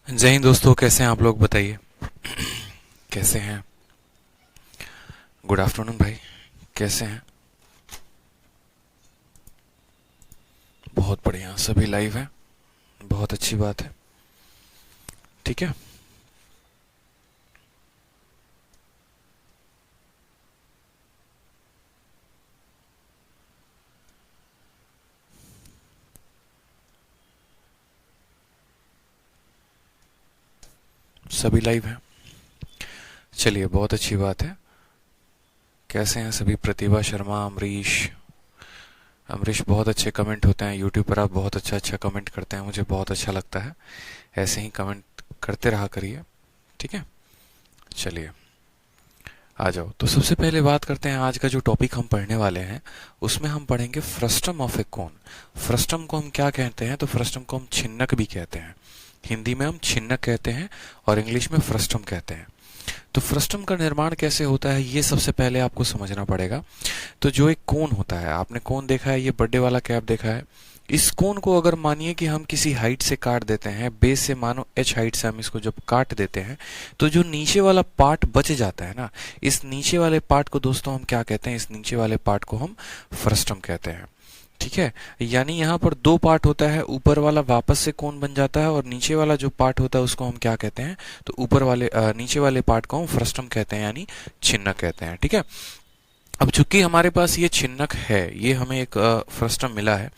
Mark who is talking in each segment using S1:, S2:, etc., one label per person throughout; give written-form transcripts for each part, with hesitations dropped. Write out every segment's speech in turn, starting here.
S1: जय हिंद दोस्तों, कैसे हैं आप लोग? बताइए कैसे हैं। गुड आफ्टरनून भाई, कैसे हैं? बहुत बढ़िया, सभी लाइव हैं। बहुत अच्छी बात है। ठीक है, सभी लाइव हैं। चलिए, बहुत अच्छी बात है। कैसे हैं सभी? प्रतिभा शर्मा, अमरीश। अमरीश, बहुत अच्छे कमेंट होते हैं यूट्यूब पर, आप बहुत अच्छा अच्छा कमेंट करते हैं, मुझे बहुत अच्छा लगता है। ऐसे ही कमेंट करते रहा करिए। ठीक है, चलिए आ जाओ। तो सबसे पहले बात करते हैं, आज का जो टॉपिक हम पढ़ने वाले हैं उसमें हम पढ़ेंगे frustum of a cone. Frustum को हम क्या कहते हैं? तो फ्रस्टम को हम छिन्नक भी कहते हैं। हिंदी में हम छिन्नक कहते हैं और इंग्लिश में फ्रस्टम कहते हैं। तो फ्रस्टम का निर्माण कैसे होता है ये सबसे पहले आपको समझना पड़ेगा। तो जो एक कोन होता है, आपने कोन देखा है, ये बर्थडे वाला कैप देखा है। इस कोन को अगर मानिए कि हम किसी हाइट से काट देते हैं, बेस से मानो h हाइट से हम इसको जब काट देते हैं, तो जो नीचे वाला पार्ट बच जाता है ना, इस नीचे वाले पार्ट को दोस्तों हम क्या कहते हैं? इस नीचे वाले पार्ट को हम फ्रस्टम कहते हैं। ठीक है, यानी यहाँ पर दो पार्ट होता है, ऊपर वाला वापस से कोन बन जाता है और नीचे वाला जो पार्ट होता है उसको हम क्या कहते हैं? तो ऊपर वाले नीचे वाले पार्ट को हम फ्रस्टम कहते हैं, यानी छिन्नक कहते हैं। ठीक है, अब चूंकि हमारे पास ये छिन्नक है, ये हमें एक फ्रस्टम मिला है,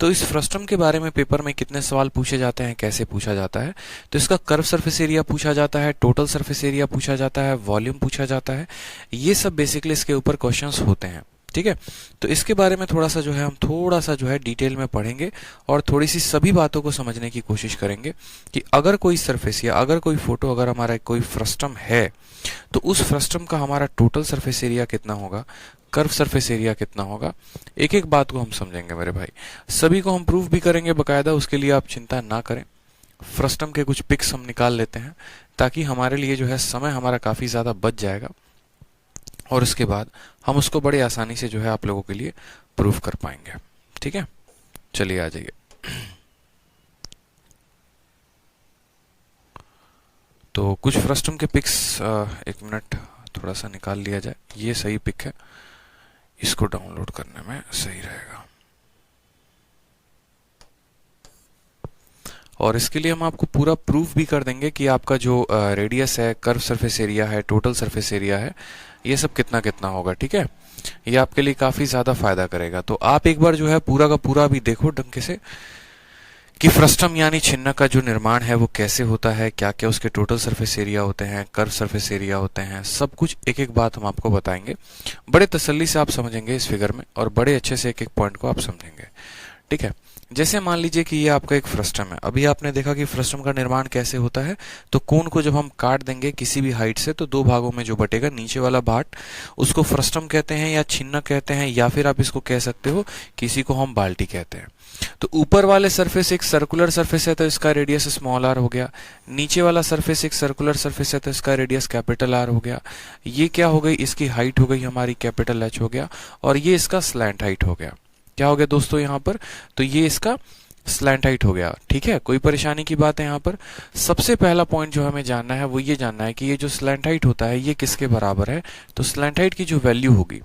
S1: तो इस फ्रस्टम के बारे में पेपर में कितने सवाल पूछे जाते हैं, कैसे पूछा जाता है? तो इसका कर्व सरफेस एरिया पूछा जाता है, टोटल सरफेस एरिया पूछा जाता है, वॉल्यूम पूछा जाता है। ये सब बेसिकली इसके ऊपर क्वेश्चंस होते हैं। ठीक है, तो इसके बारे में थोड़ा सा जो है हम थोड़ा सा जो है डिटेल में पढ़ेंगे और थोड़ी सी सभी बातों को समझने की कोशिश करेंगे कि अगर कोई सरफेस या अगर कोई फोटो, अगर हमारा कोई फ्रस्टम है, तो उस फ्रस्टम का हमारा टोटल सरफेस एरिया कितना होगा, कर्व सरफेस एरिया कितना होगा। एक एक बात को हम समझेंगे मेरे भाई, सभी को हम प्रूफ भी करेंगे बकायदा, उसके लिए आप चिंता ना करें। फ्रस्टम के कुछ पिक्स हम निकाल लेते हैं ताकि हमारे लिए जो है समय हमारा काफी ज्यादा बच जाएगा और उसके बाद हम उसको बड़े आसानी से जो है आप लोगों के लिए प्रूफ कर पाएंगे। ठीक है, चलिए आ जाइए। तो कुछ फ्रस्टम के पिक्स, एक मिनट थोड़ा सा निकाल लिया जाए। ये सही पिक है, इसको डाउनलोड करने में सही रहेगा। और इसके लिए हम आपको पूरा प्रूफ भी कर देंगे कि आपका जो रेडियस है, कर्व सरफेस एरिया है, टोटल सरफेस एरिया है, ये सब कितना कितना होगा। ठीक है, ये आपके लिए काफी ज्यादा फायदा करेगा। तो आप एक बार जो है पूरा का पूरा भी देखो ढंग से कि फ्रस्टम यानी छिन्नक का जो निर्माण है वो कैसे होता है, क्या क्या उसके टोटल सरफेस एरिया होते हैं, कर्व सरफेस एरिया होते हैं, सब कुछ एक एक बात हम आपको बताएंगे। बड़े तसल्ली से आप समझेंगे इस फिगर में और बड़े अच्छे से एक एक पॉइंट को आप समझेंगे। ठीक है, जैसे मान लीजिए कि ये आपका एक फ्रस्टम है। अभी आपने देखा कि फ्रस्टम का निर्माण कैसे होता है। तो कोन को जब हम काट देंगे किसी भी हाइट से, तो दो भागों में जो बटेगा, नीचे वाला पार्ट उसको फ्रस्टम कहते हैं या छिन्नक कहते हैं, या फिर आप इसको कह सकते हो किसी को हम बाल्टी कहते हैं। तो ऊपर वाले सरफेस एक सर्कुलर सरफेस है तो इसका रेडियस स्मॉल आर हो गया। नीचे वाला सरफेस एक सर्कुलर सरफेस है तो इसका रेडियस कैपिटल आर हो गया। ये क्या हो गई? इसकी हाइट हो गई हमारी कैपिटल एच हो गया, और ये इसका स्लैंट हाइट हो गया। क्या हो गया दोस्तों यहाँ पर? तो ये इसका स्लैंट हाइट हो गया। ठीक है, कोई परेशानी की बात है यहाँ पर? सबसे पहला पॉइंट जो हमें जानना है वो ये जानना है कि ये जो स्लैंट हाइट होता है ये किसके बराबर है। तो स्लैंट हाइट की जो वैल्यू होगी,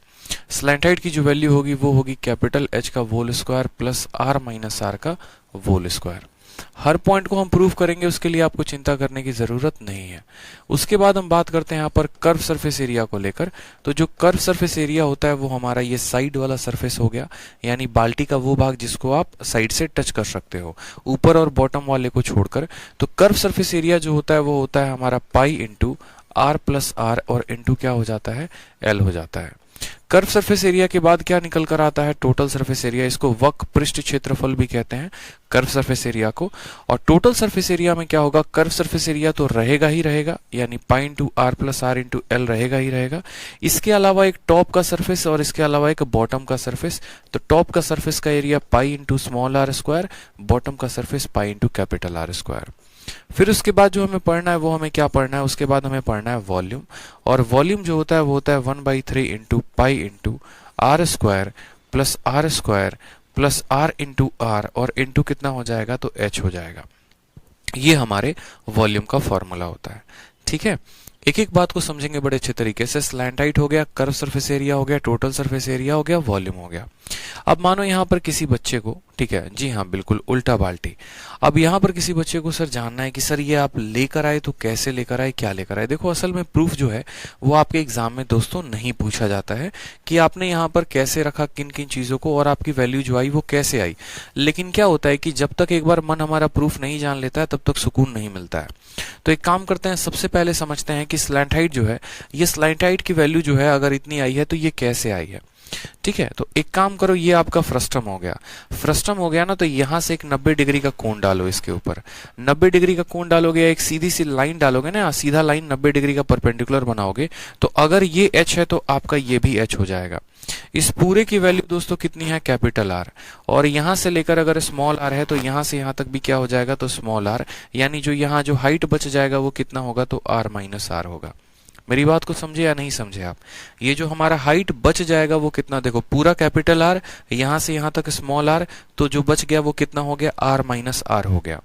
S1: स्लैंट हाइट की जो वैल्यू होगी वो होगी कैपिटल एच का whole square plus R minus R का होल स्क्वायर। हर पॉइंट को हम प्रूव करेंगे, उसके लिए आपको चिंता करने की जरूरत नहीं है। उसके बाद हम बात करते हैं यहाँ पर कर्व सरफेस एरिया को लेकर। तो जो कर्व सरफेस एरिया होता है वो हमारा ये साइड वाला सरफेस हो गया, यानी बाल्टी का वो भाग जिसको आप साइड से टच कर सकते हो, ऊपर और बॉटम वाले को छोड़कर। तो कर्व सरफेस एरिया जो होता है वो होता है हमारा pi into R plus R, और इंटू क्या हो जाता है? एल हो जाता है। कर्व सरफेस एरिया के बाद क्या निकल कर आता है? Total surface area. इसको वक्र पृष्ठ क्षेत्रफल भी कहते हैं कर्व सरफेस एरिया को। और टोटल सरफेस एरिया में क्या होगा? कर्व सरफेस एरिया तो रहेगा ही रहेगा, यानी pi into R plus R into L रहेगा ही रहेगा। इसके अलावा एक टॉप का सरफेस और इसके अलावा एक बॉटम का सरफेस। तो टॉप का सरफेस का area pi into small r square, bottom का surface pi into capital R square. फिर उसके बाद जो हमें पढ़ना है वो हमें क्या पढ़ना है? उसके बाद हमें पढ़ना है वॉल्यूम। और वॉल्यूम जो होता है वो होता है 1/3 into pi into are square plus R into R, और इंटू कितना हो जाएगा? तो एच हो जाएगा। ये हमारे वॉल्यूम का फॉर्मूला होता है। ठीक है, एक एक बात को समझेंगे बड़े अच्छे तरीके से। स्लैंट हाइट हो गया, कर्व सरफेस एरिया हो गया, टोटल सरफेस एरिया हो गया, वॉल्यूम हो गया। अब मानो यहाँ पर किसी बच्चे को, ठीक है जी हाँ बिल्कुल उल्टा बाल्टी, अब यहाँ पर किसी बच्चे को सर जानना है कि सर ये आप लेकर आए तो कैसे लेकर आए, क्या लेकर आए। देखो असल में प्रूफ जो है वो आपके एग्जाम में दोस्तों नहीं पूछा जाता है कि आपने यहाँ पर कैसे रखा किन किन चीजों को और आपकी वैल्यू जो आई वो कैसे आई। लेकिन क्या होता है कि जब तक एक बार मन हमारा प्रूफ नहीं जान लेता है तब तक सुकून नहीं मिलता है। तो एक काम करते हैं, सबसे पहले समझते हैं कि स्लैंट हाइट जो है, ये स्लैंट हाइट की वैल्यू जो है अगर इतनी आई है तो ये कैसे आई है। ठीक है, तो एक काम करो, ये आपका फ्रस्टम हो गया। फ्रस्टम हो गया ना, तो यहां से एक 90 डिग्री का कोण डालो इसके ऊपर। 90 डिग्री का कोण डालोगे, एक सीधी सी लाइन डालोगे ना, सीधा लाइन 90 डिग्री का परपेंडिकुलर बनाओगे, तो अगर ये h है तो आपका ये भी h हो जाएगा। इस पूरे की वैल्यू दोस्तों कितनी है, कैपिटल R। और यहां से लेकर अगर स्मॉल r है तो यहां से यहां तक भी क्या हो जाएगा, तो स्मॉल r। यानी जो यहां जो हाइट बच जाएगा वो कितना होगा, तो r माइनस r होगा। मेरी बात को समझे या नहीं समझे आप। ये जो हमारा हाइट बच जाएगा वो कितना, देखो पूरा कैपिटल R, यहां से यहां तक स्मॉल r, तो जो बच गया वो कितना हो गया, r माइनस r हो गया।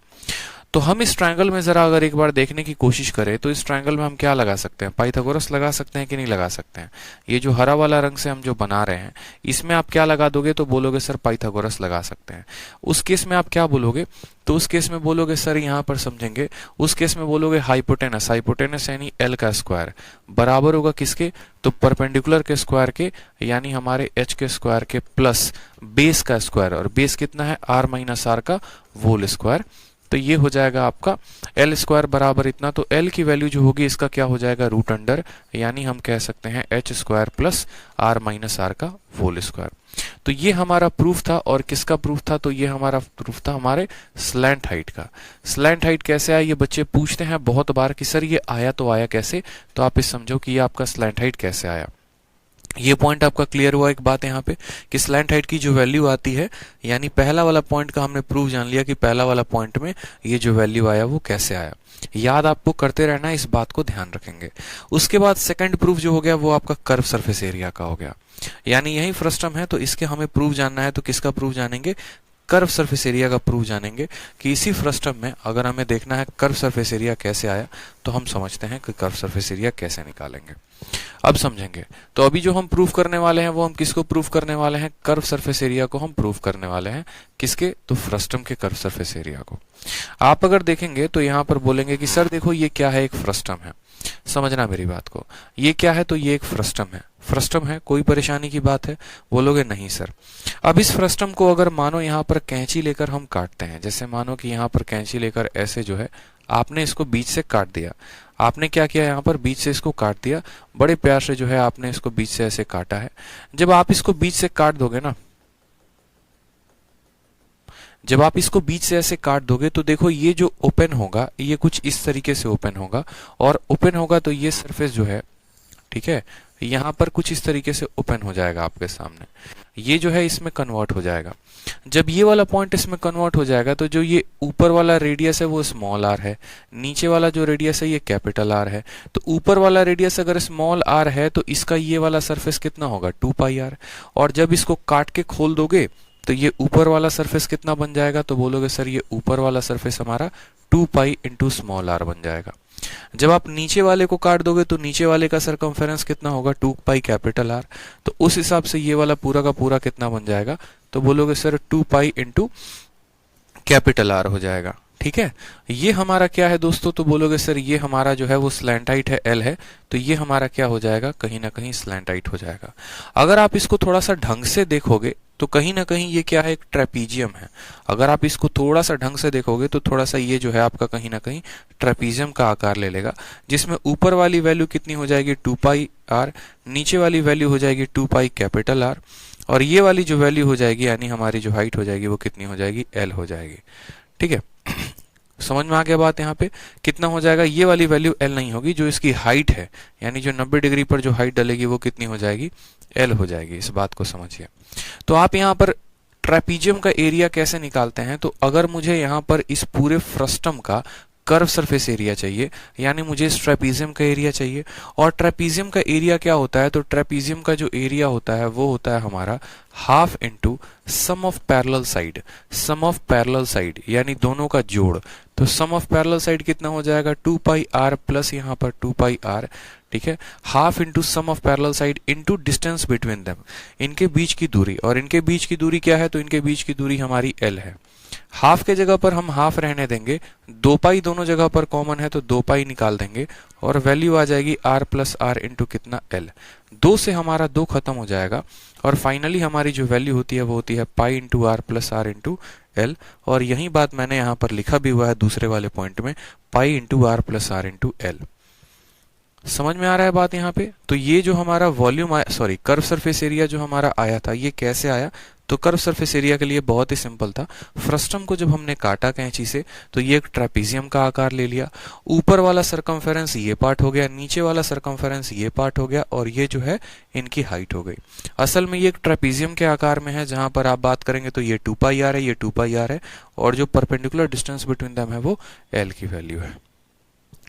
S1: तो हम इस ट्रायंगल में जरा अगर एक बार देखने की कोशिश करें तो इस ट्रायंगल में हम क्या लगा सकते हैं, पाइथागोरस लगा सकते हैं कि नहीं लगा सकते हैं। ये जो हरा वाला रंग से हम जो बना रहे हैं इसमें आप क्या लगा दोगे, तो बोलोगे सर पाइथागोरस लगा सकते हैं। उस केस में आप क्या बोलोगे, तो उस केस में बोलोगे सर, यहाँ पर समझेंगे, उस केस में बोलोगे हाइपोटेनस। हाइपोटेनस यानी एल का स्क्वायर बराबर होगा किसके, तो परपेंडिकुलर के स्क्वायर के, यानी हमारे एच के स्क्वायर के प्लस बेस का स्क्वायर, और बेस कितना है, आर माइनस आर का होल स्क्वायर। तो ये हो जाएगा आपका एल स्क्वायर बराबर इतना। तो एल की वैल्यू जो होगी इसका क्या हो जाएगा, रूट अंडर, यानी हम कह सकते हैं H square plus R minus R का होल स्क्वायर। तो ये हमारा प्रूफ था। और किसका प्रूफ था, तो ये हमारा प्रूफ था हमारे स्लैंट हाइट का। स्लैंट हाइट कैसे आया, ये बच्चे पूछते हैं बहुत बार कि सर ये आया तो आया कैसे। तो आप इस समझो कि ये आपका स्लैंट हाइट कैसे आया। ये पॉइंट आपका क्लियर हुआ। एक बात यहाँ पे कि स्लैंट हाइट की जो वैल्यू आती है, यानी पहला वाला पॉइंट का हमने प्रूफ जान लिया कि पहला वाला पॉइंट में ये जो वैल्यू आया वो कैसे आया। याद आपको करते रहना, इस बात को ध्यान रखेंगे। उसके बाद सेकंड प्रूफ जो हो गया वो आपका कर्व सरफेस एरिया का हो गया। यानी यही फ्रस्टम है तो इसके हमें प्रूफ जानना है। तो किसका प्रूफ जानेंगे, कर्व सरफेस एरिया का प्रूफ जानेंगे कि इसी फ्रस्टम में अगर हमें देखना है कर्व सरफेस एरिया कैसे आया, तो हम समझते हैं कि कर्व सरफेस एरिया कैसे निकालेंगे। अब समझेंगे। तो अभी जो हम प्रूफ करने वाले हैं वो हम किसको प्रूफ करने वाले हैं, कर्व सरफेस एरिया को हम प्रूफ करने वाले हैं। किसके, तो फ्रस्टम के कर्व सरफेस एरिया को। आप अगर देखेंगे तो यहां पर बोलेंगे कि सर देखो ये क्या है, एक फ्रस्टम है। समझना मेरी बात को, ये क्या है, तो ये एक फ्रस्टम है। फ्रस्टम है, कोई परेशानी की बात है, बोलोगे नहीं सर। अब इस फ्रस्टम को अगर मानो यहाँ पर कैंची लेकर हम काटते हैं, जैसे मानो कि यहाँ पर कैंची लेकर ऐसे जो है आपने इसको बीच से काट दिया। आपने क्या किया, यहाँ पर बीच से इसको काट दिया, बड़े प्यार से जो है आपने इसको बीच से ऐसे काटा है। जब आप इसको बीच से काट दोगे ना, जब आप इसको बीच से ऐसे काट दोगे तो देखो ये जो ओपन होगा ये कुछ इस तरीके से ओपन होगा, और ओपन होगा तो ये सरफेस जो है, ठीक है, यहाँ पर कुछ इस तरीके से ओपन हो जाएगा आपके सामने। ये जो है इसमें कन्वर्ट हो जाएगा। जब ये वाला पॉइंट इसमें कन्वर्ट हो जाएगा तो जो ये ऊपर वाला रेडियस है वो स्मॉल आर है, नीचे वाला जो रेडियस है ये कैपिटल आर है। तो ऊपर वाला रेडियस अगर स्मॉल आर है तो इसका ये वाला सरफेस कितना होगा, 2 पाई आर। और जब इसको काट के खोल दोगे तो ये ऊपर वाला सरफेस कितना बन जाएगा, तो बोलोगे सर ये ऊपर वाला सरफेस हमारा 2 पाई इंटू स्मॉल आर बन जाएगा। जब आप नीचे वाले को काट दोगे तो नीचे वाले का सरकमफेरेंस कितना होगा, 2 पाई कैपिटल आर। तो उस हिसाब से ये वाला पूरा का पूरा कितना बन जाएगा, तो बोलोगे sir 2 pi into capital are हो जाएगा। ठीक है, ये हमारा क्या है दोस्तों, तो बोलोगे सर ये हमारा जो है वो स्लैंट हाइट है, एल है। तो ये हमारा क्या हो जाएगा, कहीं ना कहीं स्लैंट हाइट हो जाएगा। अगर आप इसको थोड़ा सा ढंग से देखोगे तो कहीं ना कहीं ये क्या है, एक ट्रेपीजियम है। अगर आप इसको थोड़ा सा ढंग से देखोगे तो थोड़ा सा ये जो है आपका कहीं ना कहीं ट्रेपीजियम का आकार ले लेगा, जिसमें ऊपर वाली वैल्यू कितनी हो जाएगी, 2 पाई आर, नीचे वाली वैल्यू हो जाएगी 2 पाई कैपिटल आर, और ये वाली जो वैल्यू हो जाएगी यानी हमारी जो हाइट हो जाएगी वो कितनी हो जाएगी, एल हो जाएगी। ठीक है, समझ में आ गया बात। यहाँ पे कितना हो जाएगा, ये वाली वैल्यू एल नहीं होगी, जो इसकी हाइट है यानी जो 90 डिग्री पर जो हाइट डलेगी वो कितनी हो जाएगी, एल हो जाएगी। इस बात को समझिए। तो आप यहाँ पर ट्रेपीजियम का एरिया कैसे निकालते हैं, तो अगर मुझे यहाँ पर इस पूरे फ्रस्टम का कर्व सरफेस एरिया चाहिए, यानी मुझे इस ट्रेपीजियम का एरिया चाहिए। और ट्रेपीजियम का एरिया क्या होता है, तो ट्रेपीजियम का जो एरिया होता है वो होता है हमारा half into sum of parallel side. Sum of parallel side यानी दोनों का जोड़। तो सम ऑफ पैरेलल साइड कितना हो जाएगा, 2 पाई आर प्लस यहाँ पर 2 पाई आर, ठीक है। Half into sum of parallel side into distance between them, इनके बीच की दूरी। और इनके बीच की दूरी क्या है, तो इनके बीच की दूरी हमारी एल है। हाफ के जगह पर हम हाफ रहने देंगे, 2 पाई दोनों जगह पर कॉमन है तो 2 पाई निकाल देंगे और वैल्यू आ जाएगी r प्लस आर इंटू कितना l। 2 से हमारा 2 खत्म हो जाएगा और फाइनली हमारी जो वैल्यू होती है वो होती है pi into R plus R into L. और यही बात मैंने यहाँ पर लिखा भी हुआ है दूसरे वाले पॉइंट में, pi into R plus R into L. समझ में आ रहा है बात यहाँ पे। तो ये जो हमारा वॉल्यूम आया, सॉरी कर्व सरफेस एरिया जो हमारा आया था, ये कैसे आया, तो कर्व सरफेस एरिया के लिए बहुत ही सिंपल था। फ्रस्टम को जब हमने काटा कैंची से तो ये एक ट्रेपीजियम का आकार ले लिया। ऊपर वाला सरकमफेरेंस ये पार्ट हो गया, नीचे वाला सरकमफेरेंस ये पार्ट हो गया और ये जो है इनकी हाइट हो गई। असल में ये एक ट्रेपीजियम के आकार में है, जहां पर आप बात करेंगे तो ये 2 पाई आर है, ये 2 पाई आर है और जो परपेंडिकुलर डिस्टेंस बिटवीन देम है वो एल की वैल्यू है।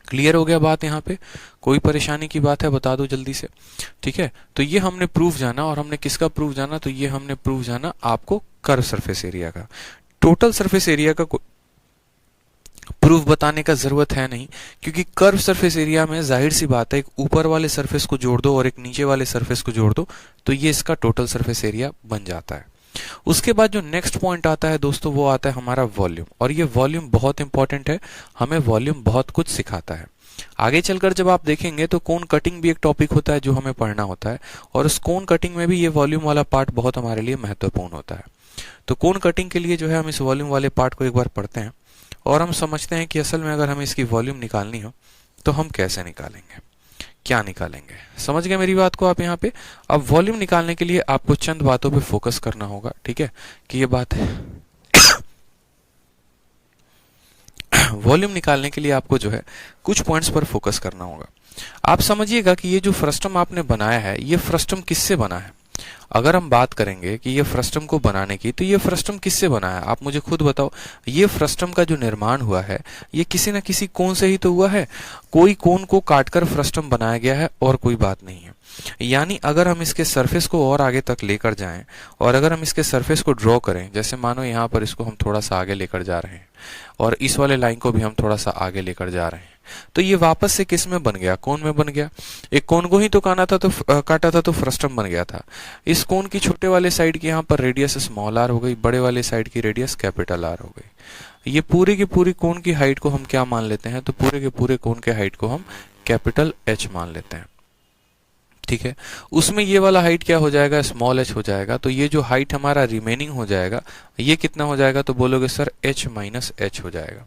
S1: क्लियर हो गया बात यहाँ पे, कोई परेशानी की बात है बता दो जल्दी से, ठीक है। तो ये हमने प्रूफ जाना, और हमने किसका प्रूफ जाना, तो ये हमने प्रूफ जाना आपको कर्व सरफेस एरिया का। टोटल सरफेस एरिया का प्रूफ बताने का जरूरत है नहीं, क्योंकि कर्व सरफेस एरिया में जाहिर सी बात है एक ऊपर वाले सरफेस को जोड़ दो और एक नीचे वाले सरफेस को जोड़ दो तो ये इसका टोटल सरफेस एरिया बन जाता है। उसके बाद जो नेक्स्ट पॉइंट आता है दोस्तों वो आता है हमारा वॉल्यूम। और ये वॉल्यूम बहुत इंपॉर्टेंट है, हमें वॉल्यूम बहुत कुछ सिखाता है। आगे चलकर जब आप देखेंगे तो कोन कटिंग भी एक टॉपिक होता है जो हमें पढ़ना होता है, और उस कोन कटिंग में भी ये वॉल्यूम वाला पार्ट बहुत हमारे लिए महत्वपूर्ण होता है। तो कोन कटिंग के लिए जो है हम इस वॉल्यूम वाले पार्ट को एक बार पढ़ते हैं और हम समझते हैं कि असल में अगर हमें इसकी वॉल्यूम निकालनी हो तो हम कैसे निकालेंगे, क्या निकालेंगे। समझ गए मेरी बात को आप यहाँ पे। अब वॉल्यूम निकालने के लिए आपको चंद बातों पे फोकस करना होगा, ठीक है, कि ये बात है। वॉल्यूम निकालने के लिए आपको जो है कुछ पॉइंट्स पर फोकस करना होगा। आप समझिएगा कि ये जो फ्रस्टम आपने बनाया है, ये फ्रस्टम किससे बना है। अगर हम बात करेंगे कि ये फ्रस्टम को बनाने की, तो ये फ्रस्टम किससे बना है, आप मुझे खुद बताओ। ये फ्रस्टम का जो निर्माण हुआ है ये किसी न किसी कोन से ही तो हुआ है। कोई कोन को काटकर फ्रस्टम बनाया गया है और कोई बात नहीं है। यानी अगर हम इसके सरफेस को और आगे तक लेकर जाएं और अगर हम इसके सरफेस को ड्रॉ करें, जैसे मानो यहाँ पर इसको हम थोड़ा सा आगे लेकर जा रहे हैं और इस वाले लाइन को भी हम थोड़ा सा आगे लेकर जा रहे हैं, तो ये वापस से किस में बन गया, कोन में बन गया। एक कोन को ही तो काटा था तो फ्रस्टम बन गया था। इस कोन की छोटे वाले साइड की यहाँ पर रेडियस स्मॉल आर हो गई, बड़े वाले साइड की रेडियस कैपिटल आर हो गई। ये पूरी की पूरी कोन की हाइट को हम क्या मान लेते हैं, तो पूरे के पूरे कोन के हाइट को हम कैपिटल एच मान लेते हैं, ठीक है। उसमें ये वाला हाइट क्या हो जाएगा, स्मॉल एच हो जाएगा। तो ये जो हाइट हमारा रिमेनिंग हो जाएगा ये कितना हो जाएगा, तो बोलोगे सर एच माइनस एच हो जाएगा।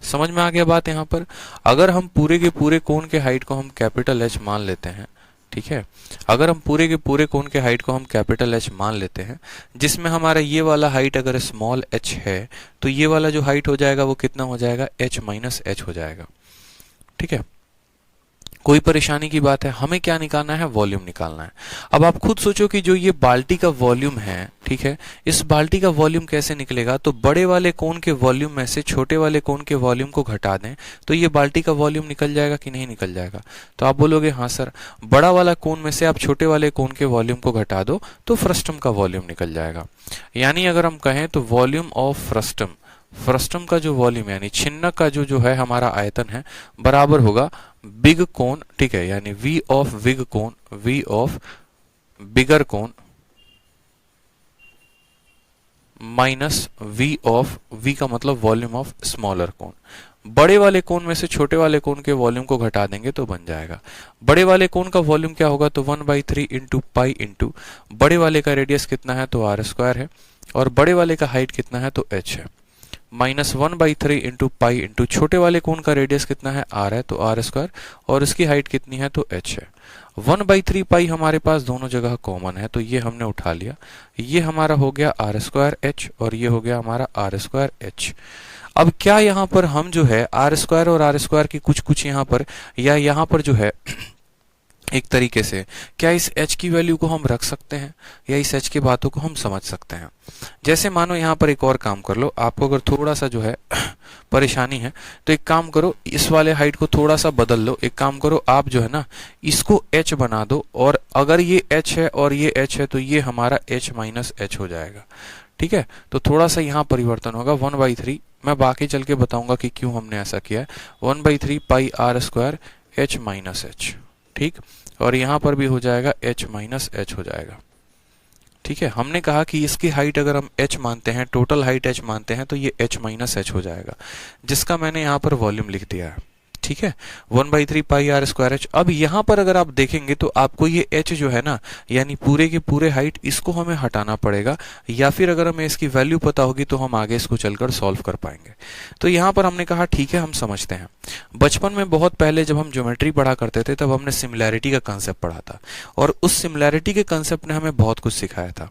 S1: समझ में आ गया बात यहाँ पर। अगर हम पूरे के पूरे कोन के हाइट को हम कैपिटल एच मान लेते हैं, ठीक है, अगर हम पूरे के पूरे कोन के हाइट को हम कैपिटल एच मान लेते हैं, जिसमें हमारा ये वाला हाइट अगर स्मॉल एच है तो ये वाला जो हाइट हो जाएगा वो कितना हो जाएगा, एच माइनस एच हो जाएगा, ठीक है। कोई परेशानी की बात है। हमें क्या निकालना है, वॉल्यूम निकालना है। अब आप खुद सोचो कि जो ये बाल्टी का वॉल्यूम है, ठीक है, इस बाल्टी का वॉल्यूम कैसे निकलेगा। तो बड़े वाले कोन के वॉल्यूम में से छोटे वाले कोन के वॉल्यूम को घटा दें तो ये बाल्टी का वॉल्यूम निकल जाएगा कि नहीं निकल जाएगा। तो आप बोलोगे हाँ सर, बड़ा वाला कोन में से आप छोटे वाले कोन के वॉल्यूम को घटा दो तो फ्रस्टम का वॉल्यूम निकल जाएगा। यानी अगर हम कहें तो वॉल्यूम ऑफ फ्रस्टम, फ्रस्टम का जो वॉल्यूम यानी छिन्नक का जो है हमारा आयतन है, बराबर होगा बिग कोन, ठीक है, यानी V of big cone, V of bigger cone minus V of, V का मतलब वॉल्यूम ऑफ स्मॉलर कोन। बड़े वाले कोन में से छोटे वाले कोन के वॉल्यूम को घटा देंगे तो बन जाएगा। बड़े वाले कोन का वॉल्यूम क्या होगा, तो 1/3 इंटू पाई इंटू बड़े वाले का रेडियस कितना है, तो r स्क्वायर है, और बड़े वाले का हाइट कितना है, तो h है, माइनस 1/3 इंटू पाई इंटू छोटे वाले कोन का रेडियस कितना है, r है, तो r स्क्वायर, और इसकी हाइट कितनी है, तो h है। 1/3 पाई हमारे पास दोनों जगह कॉमन है तो ये हमने उठा लिया। ये हमारा हो गया r स्क्वायर h और ये हो गया हमारा r स्क्वायर h। अब क्या यहाँ पर हम जो है r स्क्वायर और r स्क्वायर की कुछ यहाँ पर, या यहाँ पर जो है एक तरीके से क्या इस h की वैल्यू को हम रख सकते हैं या इस h की बातों को हम समझ सकते हैं। जैसे मानो यहाँ पर एक और काम कर लो, आपको अगर थोड़ा सा जो है परेशानी है तो एक काम करो, इस वाले हाइट को थोड़ा सा बदल लो। एक काम करो, आप जो है ना इसको h बना दो, और अगर ये h है और ये h है तो ये हमारा h माइनस h हो जाएगा। ठीक है, तो थोड़ा सा यहाँ परिवर्तन होगा 1/3। मैं बाकी चल के बताऊंगा कि क्यों हमने ऐसा किया है। 1/3 pi r square h minus h। ठीक, और यहाँ पर भी हो जाएगा h माइनस h हो जाएगा। ठीक है, हमने कहा कि इसकी हाइट अगर हम h मानते हैं, टोटल हाइट h मानते हैं, तो ये h माइनस h हो जाएगा, जिसका मैंने यहाँ पर वॉल्यूम लिख दिया है। ठीक है, 1/3 पाई आर स्क्वायर h। अब यहाँ पर अगर आप देखेंगे तो आपको ये h जो है ना, यानी पूरे के पूरे हाइट, इसको हमें हटाना पड़ेगा, या फिर अगर हमें इसकी वैल्यू पता होगी तो हम आगे इसको चलकर सॉल्व कर पाएंगे। तो यहाँ पर हमने कहा ठीक है, हम समझते हैं। बचपन में बहुत पहले जब हम ज्योमेट्री पढ़ा करते थे तब हमने सिमिलैरिटी का कंसेप्ट पढ़ा था, और उस सिमिलैरिटी के कंसेप्ट ने हमें बहुत कुछ सिखाया था।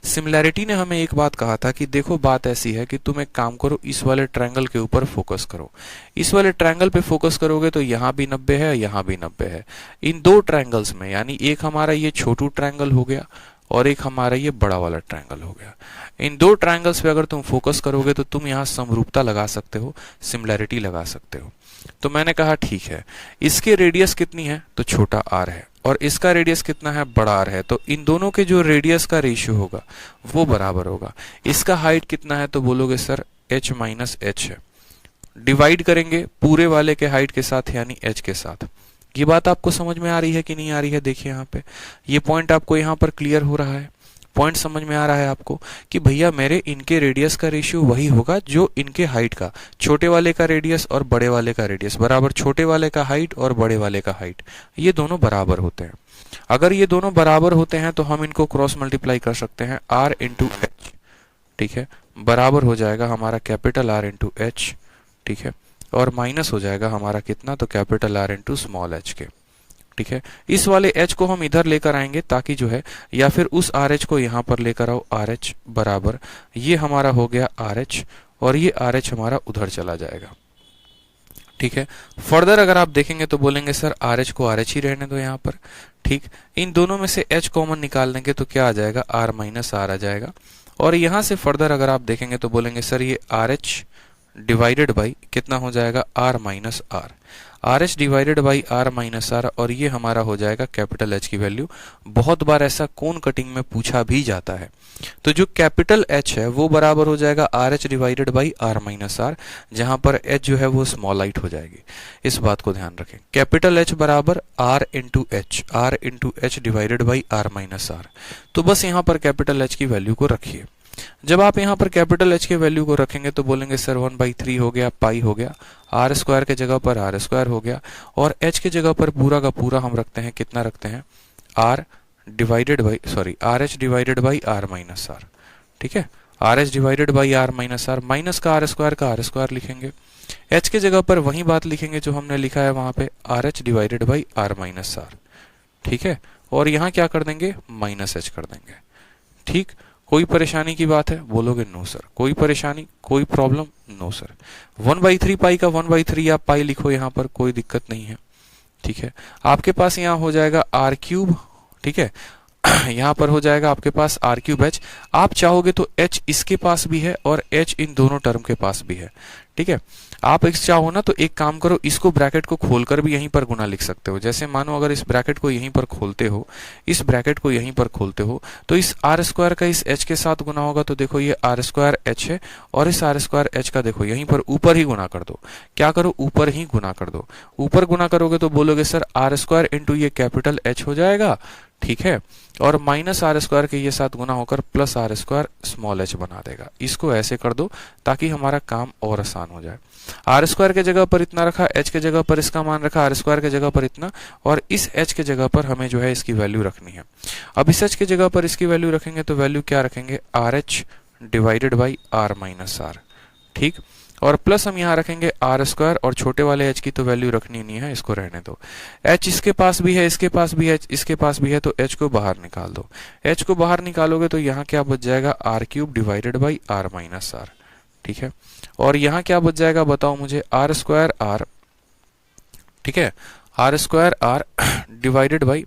S1: सिमिलैरिटी ने हमें एक बात कहा था कि देखो बात ऐसी है कि तुम एक काम करो, इस वाले ट्रायंगल के ऊपर फोकस करो। इस वाले ट्रायंगल पे फोकस करोगे तो यहाँ भी 90 है, यहाँ भी 90 है। इन दो ट्रायंगल्स में, यानी एक हमारा ये छोटू ट्रायंगल हो गया और एक हमारा ये बड़ा वाला ट्रायंगल हो गया, इन दो ट्रायंगल्स पे अगर तुम फोकस करोगे तो तुम यहाँ समरूपता लगा सकते हो, सिमिलैरिटी लगा सकते हो। तो मैंने कहा ठीक है, इसकी रेडियस कितनी है तो छोटा r है, और इसका रेडियस कितना है, बड़ा r है, तो इन दोनों के जो रेडियस का रेशियो होगा वो बराबर होगा। इसका हाइट कितना है तो बोलोगे सर h माइनस h है। डिवाइड करेंगे पूरे वाले के हाइट के साथ, यानी h के साथ। ये बात आपको समझ में आ रही है कि नहीं आ रही है? देखिए यहाँ पे ये पॉइंट आपको यहाँ पर क्लियर हो रहा है, पॉइंट समझ में आ रहा है आपको कि भैया मेरे इनके रेडियस का रेशियो वही होगा जो इनके हाइट का, छोटे वाले का रेडियस और बड़े वाले का रेडियस बराबर छोटे वाले का हाइट और बड़े वाले का हाइट, ये दोनों बराबर होते हैं। अगर ये दोनों बराबर होते हैं तो हम इनको क्रॉस मल्टीप्लाई कर सकते हैं, r इंटू एच। ठीक है, बराबर हो जाएगा हमारा कैपिटल R इंटू एच। ठीक है, और माइनस हो जाएगा हमारा कितना, तो capital R into small h के। ठीक है, इस वाले h को हम इधर लेकर आएंगे ताकि जो है, या फिर उस RH को यहाँ पर लेकर आओ, RH बराबर ये हमारा हो गया RH, और ये RH हमारा उधर चला जाएगा। ठीक है, फर्दर अगर आप देखेंगे तो बोलेंगे सर RH को RH ही रहने दो यहाँ पर। ठीक, इन दोनों में से h कॉमन निकाल देंगे तो क्या आ जाएगा, r माइनस r आ जाएगा। और यहाँ से फर्दर अगर आप देखेंगे तो बोलेंगे सर ये RH डिवाइडेड बाई कितना हो जाएगा, r minus r। RH divided by r minus r, और ये हमारा हो जाएगा कैपिटल H की वैल्यू। बहुत बार ऐसा कोन कटिंग में पूछा भी जाता है, तो जो कैपिटल H है वो बराबर हो जाएगा RH divided by r minus r, जहां पर H जो है वो स्मॉल हाइट हो जाएगी। इस बात को ध्यान रखें, कैपिटल H बराबर r into H, r into H divided by r minus r। तो बस यहाँ पर कैपिटल H की वैल्यू को रखिए। जब आप यहाँ पर कैपिटल H के वैल्यू को रखेंगे तो बोलेंगे सर 1/3 हो गया, पाई हो गया, r स्क्वायर के जगह पर r स्क्वायर हो गया, और h के जगह पर पूरा का पूरा हम रखते हैं, कितना रखते हैं, r divided by RH divided by r minus r। ठीक है, RH divided by r minus r, minus का r स्क्वायर लिखेंगे, h के जगह पर वही बात लिखेंगे जो हमने लिखा है वहां पे, RH divided by r minus r। ठीक है, और यहाँ क्या कर देंगे, माइनस h कर देंगे। ठीक, कोई परेशानी की बात है, बोलोगे नो सर। कोई परेशानी, कोई प्रॉब्लम, नो सर। 1/3 पाई का 1/3 आप पाई लिखो यहाँ पर, कोई दिक्कत नहीं है। ठीक है, आपके पास यहाँ हो जाएगा r क्यूब। ठीक है, यहाँ पर हो जाएगा आपके पास r क्यूब h। आप चाहोगे तो h इसके पास भी है और h इन दोनों टर्म के पास भी है। ठीक है, आप एक चाहो ना तो एक काम करो, इसको ब्रैकेट को खोलकर भी यहीं पर गुना लिख सकते हो। जैसे मानो अगर इस ब्रैकेट को यहीं पर खोलते हो, इस ब्रैकेट को यहीं पर खोलते हो, तो इस r स्क्वायर का इस h के साथ गुना होगा, तो देखो ये r स्क्वायर h है, और इस r स्क्वायर h का देखो यहीं पर ऊपर ही गुना कर दो। क्या करो, ऊपर ही गुना कर दो। ऊपर गुना करोगे तो बोलोगे सर r स्क्वायर इंटू ये कैपिटल H हो जाएगा। ठीक है, और माइनस r स्क्वायर के ये साथ गुना होकर plus r square small h बना देगा। इसको ऐसे कर दो ताकि हमारा काम और आसान हो जाए। r स्क्वायर के जगह पर इतना रखा, h के जगह पर इसका मान रखा, r स्क्वायर के जगह पर इतना, और इस h के जगह पर हमें जो है इसकी वैल्यू रखनी है। अब इस h के जगह पर इसकी वैल्यू रखेंगे तो वैल्यू क्या रखेंगे, RH divided by r minus r। ठीक, और प्लस हम यहाँ रखेंगे r स्क्वायर, और छोटे वाले h की तो वैल्यू रखनी नहीं है, इसको रहने दो। h इसके पास भी है, इसके पास भी है, इसके पास भी है, तो h को बाहर निकाल दो। h को बाहर निकालोगे तो यहाँ क्या बच जाएगा, r cube divided by r minus r। ठीक है, और यहाँ क्या बच जाएगा बताओ मुझे, r स्क्वायर r। ठीक है, R square R divided by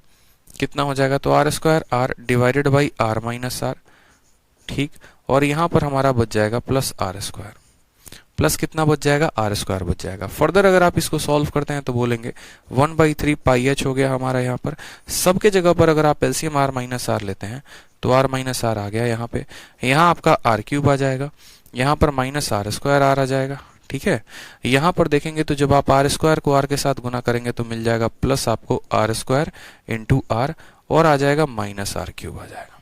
S1: कितना हो जाएगा, तो are square R divided by R minus R, ठीक। और यहां पर हमारा बच जाएगा प्लस आर स्क्वायर, प्लस कितना बच जाएगा, आर स्क्वायर बच जाएगा। फर्दर अगर आप इसको सॉल्व करते हैं तो बोलेंगे 1/3 पाई एच हो गया हमारा। यहाँ पर सबके जगह पर अगर आप एलसीएम आर माइनस आर लेते हैं तो आर माइनस आर आ गया यहाँ पे, यहाँ आपका आर क्यूब आ जाएगा, यहाँ पर माइनस आर स्क्वायर आर आ जाएगा, ठीक है। यहाँ पर देखेंगे तो जब आप आर स्क्वायर को आर के साथ गुना करेंगे तो मिल जाएगा प्लस आपको आर स्क्वायर इंटू आर, और आ जाएगा माइनस आर क्यूब आ जाएगा,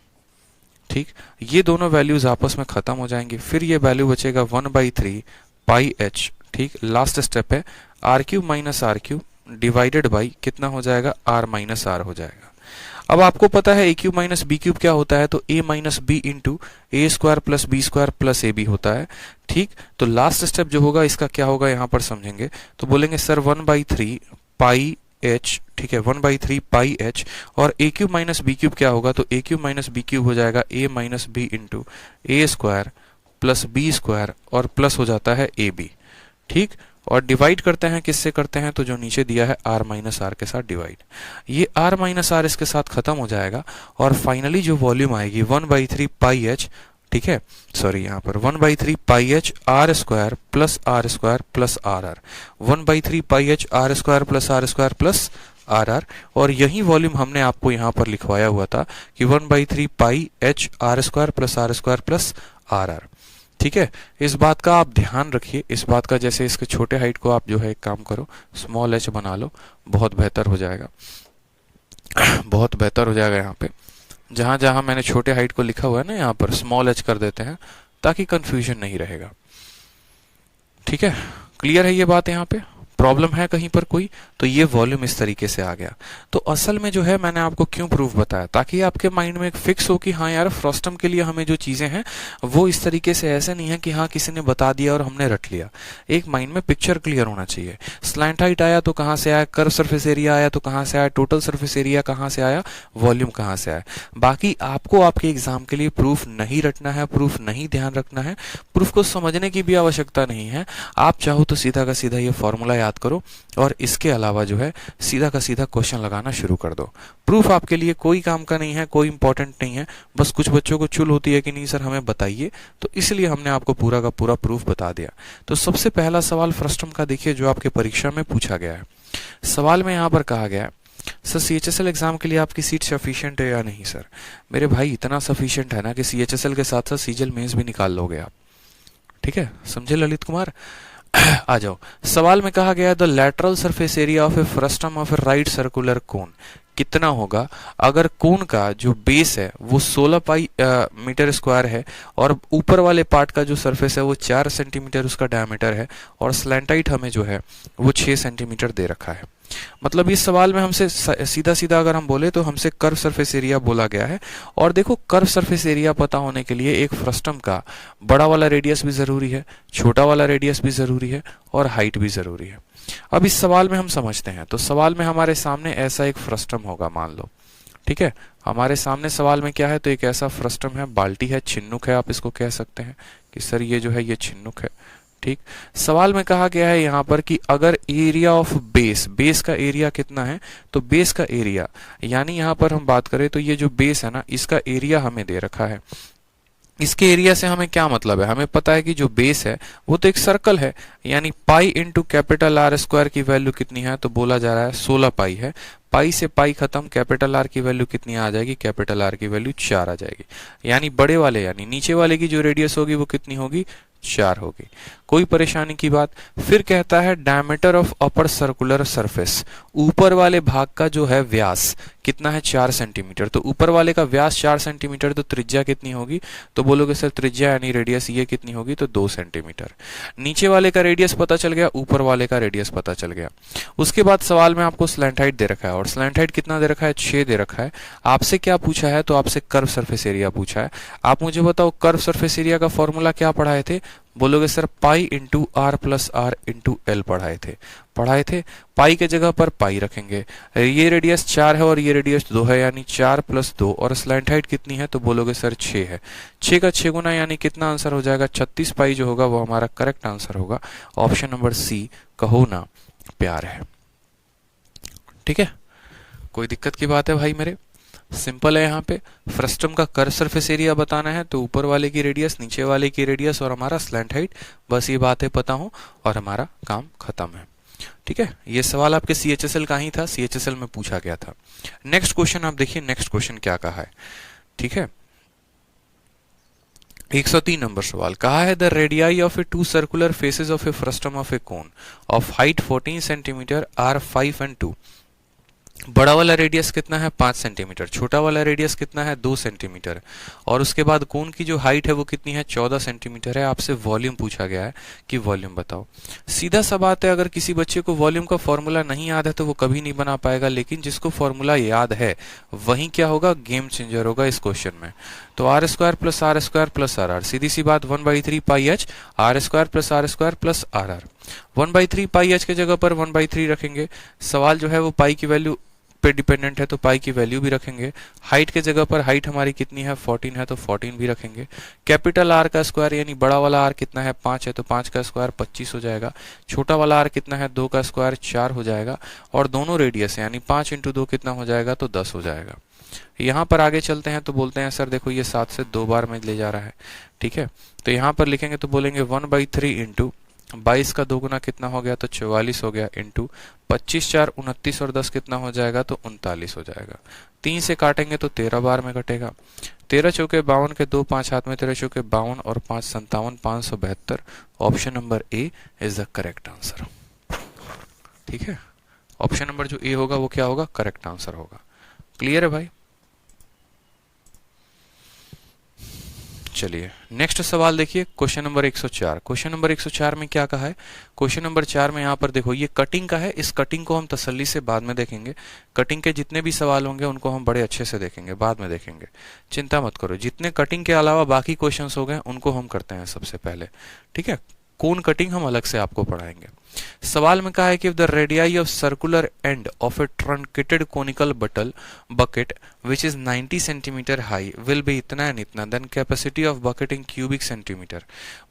S1: ठीक। ये दोनों वैल्यूज आपस में खत्म हो जाएंगी, फिर ये वैल्यू बचेगा 1/3 पाई एच, ठीक। लास्ट स्टेप है R cube minus R cube divided by कितना हो जाएगा, आर माइनस आर हो जाएगा। अब आपको पता है a cube minus b cube क्या होता है, तो a minus b into a square plus b square plus a b होता है, ठीक। तो लास्ट स्टेप जो होगा इसका क्या होगा यहाँ पर समझेंगे, तो बोलेंगे सर 1/3 पाई एच, ठीक है, 1/3 पाई एच, और ए क्यूब माइनस बी क्यूब क्या होगा, तो ए क्यूब माइनस बी क्यूब हो जाएगा ए minus b into a square plus b square और प्लस हो जाता है ए बी, ठीक। और डिवाइड करते हैं किससे करते हैं, तो जो नीचे दिया है आर माइनस आर के साथ डिवाइड, ये आर माइनस आर इसके साथ खत्म हो जाएगा, और फाइनली जो वॉल्यूम आएगी 1/3 पाई एच, ठीक है, सॉरी यहाँ पर 1/3 pi h are square plus are r, 1/3 pi h are square plus are r, और यही वॉल्यूम हमने आपको यहाँ पर लिखवाया हुआ था कि 1/3 pi h are square plus are r, ठीक है। इस बात का आप ध्यान रखिए, इस बात का, जैसे इसके छोटे हाइट को आप जो है एक काम करो स्मॉल एच बना लो, बहुत बेहतर हो जाएगा, बहुत बेहतर हो जाएगा। यहाँ पे जहां जहां मैंने छोटे हाइट को लिखा हुआ है ना, यहाँ पर स्मॉल एच कर देते हैं ताकि कंफ्यूजन नहीं रहेगा, ठीक है। क्लियर है ये बात, यहाँ पे प्रॉब्लम है कहीं पर कोई, तो ये वॉल्यूम इस तरीके से आ गया। तो असल में जो है मैंने आपको क्यों प्रूफ बताया, ताकि आपके माइंड में एक फिक्स हो कि हाँ यार फ्रस्टम के लिए हमें जो चीजें हैं वो इस तरीके से ऐसे नहीं है कि हाँ किसी ने बता दिया और हमने रट लिया। एक माइंड में पिक्चर क्लियर होना चाहिए। स्लैंट हाइट आया तो कहाँ से आया, कर्व सरफेस एरिया आया तो कहाँ से आया, टोटल सरफेस एरिया कहाँ से आया, वॉल्यूम कहाँ से आया। बाकी आपको आपके एग्जाम के लिए प्रूफ नहीं रटना है, प्रूफ नहीं ध्यान रखना है, प्रूफ को समझने की भी आवश्यकता नहीं है। आप चाहो तो सीधा का सीधा ये फॉर्मूला याद करो और इसके अलावा जो है सीधा का सीधा क्वेश्चन लगाना शुरू कर दो। प्रूफ आपके लिए कोई काम का नहीं है, कोई इंपॉर्टेंट नहीं है। बस कुछ बच्चों को चुल होती है कि नहीं सर हमें बताइए, तो इसलिए हमने आपको पूरा का पूरा प्रूफ बता दिया। तो सबसे पहला सवाल फ्रस्टम का देखिए जो आपके परीक्षा में पूछा गया है। सवाल में यहाँ पर कहा गया है सर सीएचएसएल एग्जाम के लिए आपकी सीट सफिशिएंट है या नहीं। सर मेरे भाई इतना सफिशिएंट है ना कि सीएचएसएल के साथ साथ सीजीएल मेंस भी निकाल लोगे आप, ठीक है, समझे ललित कुमार। आ जाओ, सवाल में कहा गया the lateral surface area of a frustum of A right circular cone कितना होगा अगर कोन का जो बेस है वो 16 पाई मीटर स्क्वायर है और ऊपर वाले पार्ट का जो सरफेस है वो 4 सेंटीमीटर उसका डायमीटर है और स्लैंटाइट हमें जो है वो 6 सेंटीमीटर दे रखा है। मतलब इस सवाल में हमसे सीधा सीधा अगर हम बोले तो हमसे कर्व सरफेस एरिया बोला गया है। और देखो कर्व सरफेस एरिया पता होने के लिए एक फ्रस्टम का बड़ा वाला रेडियस भी जरूरी है, छोटा वाला रेडियस भी जरूरी है और हाइट भी जरूरी है। अब इस सवाल में हम समझते हैं। तो सवाल में हमारे सामने ऐसा एक फ्रस्टम होगा मान लो, ठीक है, हमारे सामने सवाल में क्या है तो एक ऐसा फ्रस्टम है, बाल्टी है, छिन्नुक है, आप इसको कह सकते हैं कि सर ये जो है ये छिन्नुक है, ठीक। सवाल में कहा गया है यहाँ पर कि अगर एरिया ऑफ बेस, बेस का एरिया कितना है तो बेस का एरिया यानी यहाँ पर हम बात करें तो ये जो बेस है ना इसका एरिया हमें दे रखा है। इसके एरिया से हमें क्या मतलब है, हमें पता है कि जो बेस है वो तो एक सर्कल है यानी pi into capital R square की वैल्यू कितनी है तो बोला जा रहा है 16 पाई है। पाई से पाई खत्म, कैपिटल आर की वैल्यू कितनी आ जाएगी, कैपिटल आर की वैल्यू 4 आ जाएगी। यानी बड़े वाले यानी नीचे वाले की जो रेडियस होगी वो कितनी होगी, 4 होगी। कोई परेशानी की बात। फिर कहता है diameter of upper circular surface, ऊपर वाले भाग का जो है व्यास कितना है 4 सेंटीमीटर। तो ऊपर वाले का व्यास 4 सेंटीमीटर तो त्रिज्या कितनी होगी, तो बोलोगे सर त्रिज्या यानी रेडियस ये कितनी होगी तो 2 सेंटीमीटर। नीचे वाले का रेडियस पता चल गया, ऊपर वाले का रेडियस पता चल गया। उसके बाद सवाल में आपको स्लैंट हाइट दे रखा है और स्लैंट हाइट कितना दे रखा है, 6 दे रखा है। आपसे क्या पूछा है तो आपसे कर्व सरफेस एरिया पूछा है। आप मुझे बताओ कर्व सरफेस एरिया का फॉर्मूला क्या पढ़ाए थे, बोलोगे sir pi into R plus R into L पढ़ाए थे। पाई के जगह पर पाई रखेंगे, ये रेडियस 4 है और ये रेडियस 2 है यानी 4 प्लस 2 और स्लैंट हाइट कितनी है तो बोलोगे सर 6 है। 6 का 6 गुना यानी कितना आंसर हो जाएगा 36 पाई जो होगा वो हमारा करेक्ट आंसर होगा। ऑप्शन नंबर सी कहो ना प्यार है। ठीक है, कोई दिक्कत की बात है भाई मेरे? सिंपल है। यहाँ पे फ्रस्टम का कर्व सरफेस एरिया बताना है तो ऊपर वाले की रेडियस, नीचे वाले की रेडियस और हमारा स्लैंट हाइट, बस ये बातें पता हो और हमारा काम खत्म है। ठीक है, ये सवाल आपके CHSL का ही था, CHSL में पूछा गया था। नेक्स्ट क्वेश्चन आप देखिए, नेक्स्ट क्वेश्चन क्या कहा है। ठीक है, 103 नंबर सवाल कहा है the radii of a two circular faces of a frustum of a cone of height 14 centimetre are 5 and 2। बड़ा वाला रेडियस कितना है 5 सेंटीमीटर, छोटा वाला रेडियस कितना है 2 सेंटीमीटर, और उसके बाद कोन की जो हाइट है वो कितनी है 14 सेंटीमीटर है। आपसे वॉल्यूम पूछा गया है कि वॉल्यूम बताओ। सीधा सा बात है, अगर किसी बच्चे को वॉल्यूम का फॉर्मूला नहीं याद है तो वो कभी नहीं बना पाएगा, लेकिन जिसको फॉर्मूला याद है वही क्या होगा, गेम चेंजर होगा इस क्वेश्चन में। तो are square plus r square plus are r, सीधी सी बात 1/3 pi h are square plus r square plus are r. 1/3 pi h के जगह पर 1/3 रखेंगे। सवाल जो है वो पाई की वैल्यू पे डिपेंडेंट है तो पाई की वैल्यू भी रखेंगे। हाइट के जगह पर हाइट हमारी कितनी है 14 है तो 14 भी रखेंगे। कैपिटल आर का स्क्वायर यानी बड़ा वाला आर कितना है 5 है तो 5 का स्क्वायर 25 हो जाएगा। छोटा वाला आर कितना है 2 का स्क्वायर 4 हो जाएगा, और दोनों रेडियस यानी 5 × 2 कितना हो जाएगा तो 10 हो जाएगा। यहाँ पर आगे चलते हैं तो बोलते हैं सर देखो ये 7 से 2 बार में ले जा रहा है। ठीक है, तो यहाँ पर लिखेंगे तो बोलेंगे 1/3 इंटू 22 का 2 गुना कितना हो गया तो 44 हो गया, इंटू 25 4 29 और 10 कितना हो जाएगा तो 39 हो जाएगा। 3 से काटेंगे तो 13 बार में कटेगा। 13 चौके 52 के 2 5 हाथ में 13 चौके 52 और 5 57 572। Option number A is the correct answer. ठीक है, ऑप्शन नंबर जो ए होगा वो क्या होगा, करेक्ट आंसर होगा। क्लियर है भाई? चलिए नेक्स्ट सवाल देखिए, क्वेश्चन नंबर 104। क्वेश्चन नंबर 104 में क्या कहा है, क्वेश्चन नंबर 4 में यहाँ पर देखो ये कटिंग का है। इस कटिंग को हम तसल्ली से बाद में देखेंगे। कटिंग के जितने भी सवाल होंगे उनको हम बड़े अच्छे से देखेंगे, बाद में देखेंगे, चिंता मत करो। जितने कटिंग के अलावा बाकी क्वेश्चंस हो गए उनको हम करते हैं सबसे पहले। ठीक है, कोन कटिंग हम अलग से आपको पढ़ाएंगे। सवाल में कहा है कि the radii of circular end of a truncated conical bucket which is 90 centimetre high will be इतना एंड इतना, then capacity of bucket in cubic centimetre.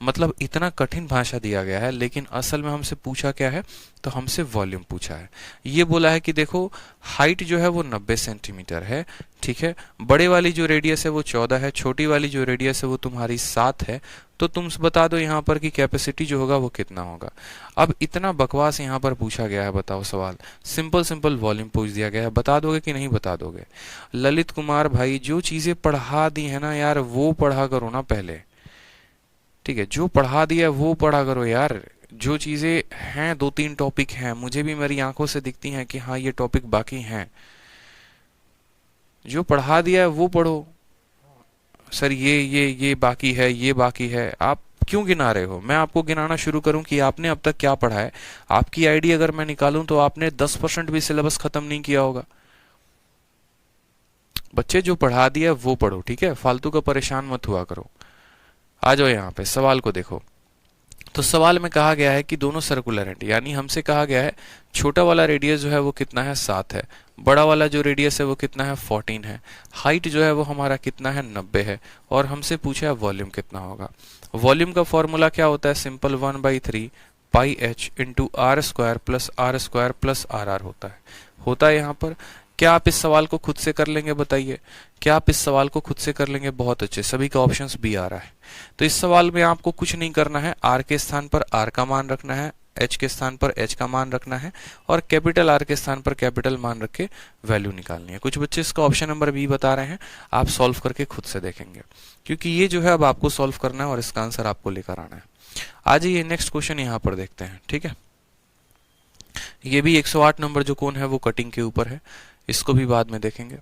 S1: मतलब इतना कठिन भाषा दिया गया है, लेकिन असल में हमसे पूछा क्या है, तो हमसे वॉल्यूम पूछा है। ये बोला है कि देखो हाइट जो है वो 90 सेंटीमीटर है। ठीक है, बड़े वाली जो रेडियस है वो 14 है, छोटी वाली जो रेडियस है वो तुम्हारी 7 है। तो तुम बता दो यहाँ पर कि कैपेसिटी जो होगा वो कितना होगा। अब इतना बकवास यहाँ पर पूछा गया है, बताओ सवाल सिंपल सिंपल वॉल्यूम पूछ दिया गया है, बता दोगे कि नहीं बता दोगे? ललित कुमार भाई जो चीजें पढ़ा दी है ना यार वो पढ़ा करो ना पहले। ठीक है, जो पढ़ा दिया है वो पढ़ा करो यार। जो चीजें हैं 2-3 टॉपिक हैं, मुझे भी मेरी आंखों से दिखती हैं कि हाँ ये टॉपिक बाकी हैं, जो पढ़ा दिया है वो पढ़ो। सर ये बाकी है, ये बाकी है, आप क्यों गिना रहे हो? मैं आपको गिनाना शुरू करूं कि आपने अब तक क्या पढ़ा है। आपकी आईडी अगर मैं निकालूं तो आपने 10% भी सिलेबस खत्म नहीं किया होगा। बच्चे जो पढ़ा दिया वो पढ़ो, ठीक है, फालतू का परेशान मत हुआ करो। आ जाओ यहाँ पे सवाल को देखो। तो सवाल में कहा गया है कि दोनों सर्कुलर हैं, यानी हमसे कहा गया है छोटा वाला रेडियस जो है वो कितना है 7 है, बड़ा वाला जो रेडियस है वो कितना है 14 है, हाइट जो है वो हमारा कितना है 90 है, और हमसे पूछा है वॉल्यूम कितना होगा। वॉल्यूम का फॉर्मूला क्या होता है, simple 1/3 pi H into are square plus are R होता है यहाँ पर। क्या आप इस सवाल को खुद से कर लेंगे, बताइए? क्या आप इस सवाल को खुद से कर लेंगे? बहुत अच्छे, सभी का ऑप्शंस बी आ रहा है। तो इस सवाल में आपको कुछ नहीं करना है, आर के स्थान पर आर का मान रखना है, एच के स्थान पर एच का मान रखना है, और कैपिटल आर के स्थान पर कैपिटल मान रख के वैल्यू निकालनी है। कुछ बच्चे इसका ऑप्शन नंबर बी बता रहे हैं, आप सॉल्व करके खुद से देखेंगे, क्योंकि ये जो है अब आपको सॉल्व करना है और इसका आंसर आपको लेकर आना है। आ जाइए नेक्स्ट क्वेश्चन यहाँ पर देखते हैं। ठीक है, ये भी 108 नंबर जो कोन है वो कटिंग के ऊपर है, इसको भी बाद में देखेंगे।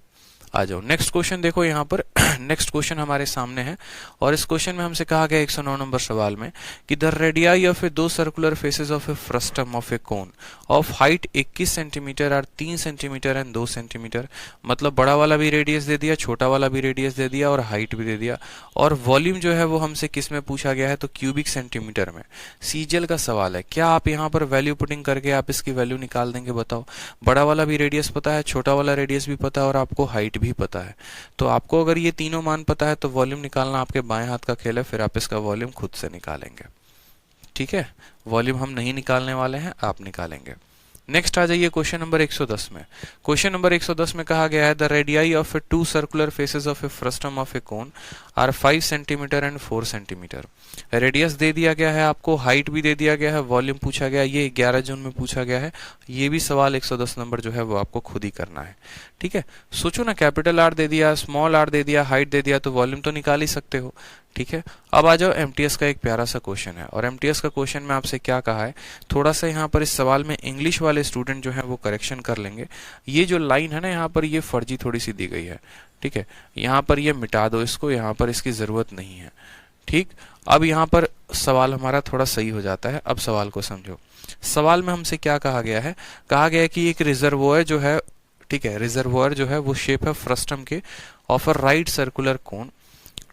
S1: आ जाओ नेक्स्ट क्वेश्चन देखो यहाँ पर। नेक्स्ट क्वेश्चन हमारे सामने है, और इस क्वेश्चन में हमसे कहा गया 109 नंबर सवाल में कि the radii of A 2 circular faces of a frustum of a cone of height 21 centimetre और 3 सेंटीमीटर एंड 2 सेंटीमीटर। मतलब बड़ा वाला भी रेडियस दे दिया, छोटा वाला भी रेडियस दे दिया, और हाइट भी दे दिया, और वॉल्यूम जो है वो हमसे किस में पूछा गया है, तो क्यूबिक सेंटीमीटर में। सीजीएल का सवाल है, क्या आप यहाँ पर वैल्यू पुटिंग करके आप इसकी वैल्यू निकाल देंगे? बताओ, बड़ा वाला भी रेडियस पता है, छोटा वाला रेडियस भी पता है, और आपको हाइट भी पता है। तो आपको अगर ये तीनों मान पता है तो वॉल्यूम निकालना आपके बाएं हाथ का खेल है, फिर आप इसका वॉल्यूम खुद से निकालेंगे। ठीक है, वॉल्यूम हम नहीं निकालने वाले हैं, आप निकालेंगे। नेक्स्ट आ जाइए क्वेश्चन नंबर 110 में। क्वेश्चन नंबर 110 में कहा गया है the radii of a two circular faces of a frustum of a cone are 5 centimeter and 4 centimeter. Radius दे दिया गया है आपको, हाइट भी दे दिया गया है, वॉल्यूम पूछा गया, ये 11 जून में पूछा गया है। ये भी सवाल 110 नंबर जो है वो आपको खुद ही करना है। ठीक है, सोचो ना, कैपिटल आर दे दिया, स्मॉल आर दे दिया, हाइट दे दिया, तो वॉल्यूम तो निकाल ही सकते हो। ठीक है, अब आ जाओ एमटीएस का एक प्यारा सा क्वेश्चन है, और एमटीएस का क्वेश्चन में आपसे क्या कहा है, थोड़ा सा यहाँ पर इस सवाल में इंग्लिश वाले स्टूडेंट जो है वो करेक्शन कर लेंगे। ये जो लाइन है ना यहाँ पर, ये फर्जी थोड़ी सी दी गई है। ठीक है, यहाँ पर ये मिटा दो इसको, यहाँ पर इसकी जरूरत नहीं है। ठीक, अब यहाँ पर सवाल हमारा थोड़ा सही हो जाता है। अब सवाल को समझो। सवाल में हमसे क्या कहा गया है, कहा गया है कि एक रिजर्वोयर जो है, ठीक है, रिजर्वोयर जो है वो शेप है फ्रस्टम के of a right circular cone.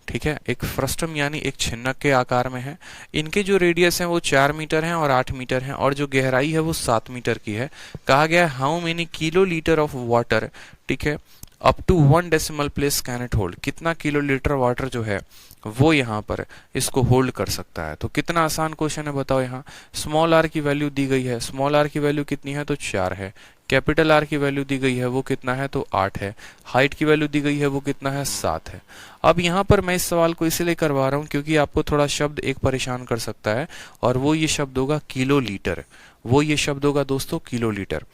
S1: ठीक है, एक फ्रस्टम यानी एक छिन्नक के आकार में है। इनके जो रेडियस है वो 4 मीटर है और 8 मीटर है, और जो गहराई है वो 7 मीटर की है। कहा गया है how many kilolitre of water, ठीक है, up to 1 decimal place can it hold, कितना किलो लीटर वाटर जो है वो यहाँ पर इसको होल्ड कर सकता है। तो कितना आसान क्वेश्चन है बताओ। यहाँ स्मॉल आर की वैल्यू दी गई है, स्मॉल आर की वैल्यू कितनी है तो 4 है। कैपिटल आर की वैल्यू दी गई है वो कितना है तो 8 है। हाइट की वैल्यू दी गई है वो कितना है 7 है। अब यहाँ पर मैं इस सवाल को इसलिए करवा रहा हूँ क्योंकि आपको थोड़ा शब्द एक परेशान कर सकता है, और वो ये शब्द होगा किलो लीटर। वो ये शब्द होगा दोस्तों किलो लीटर।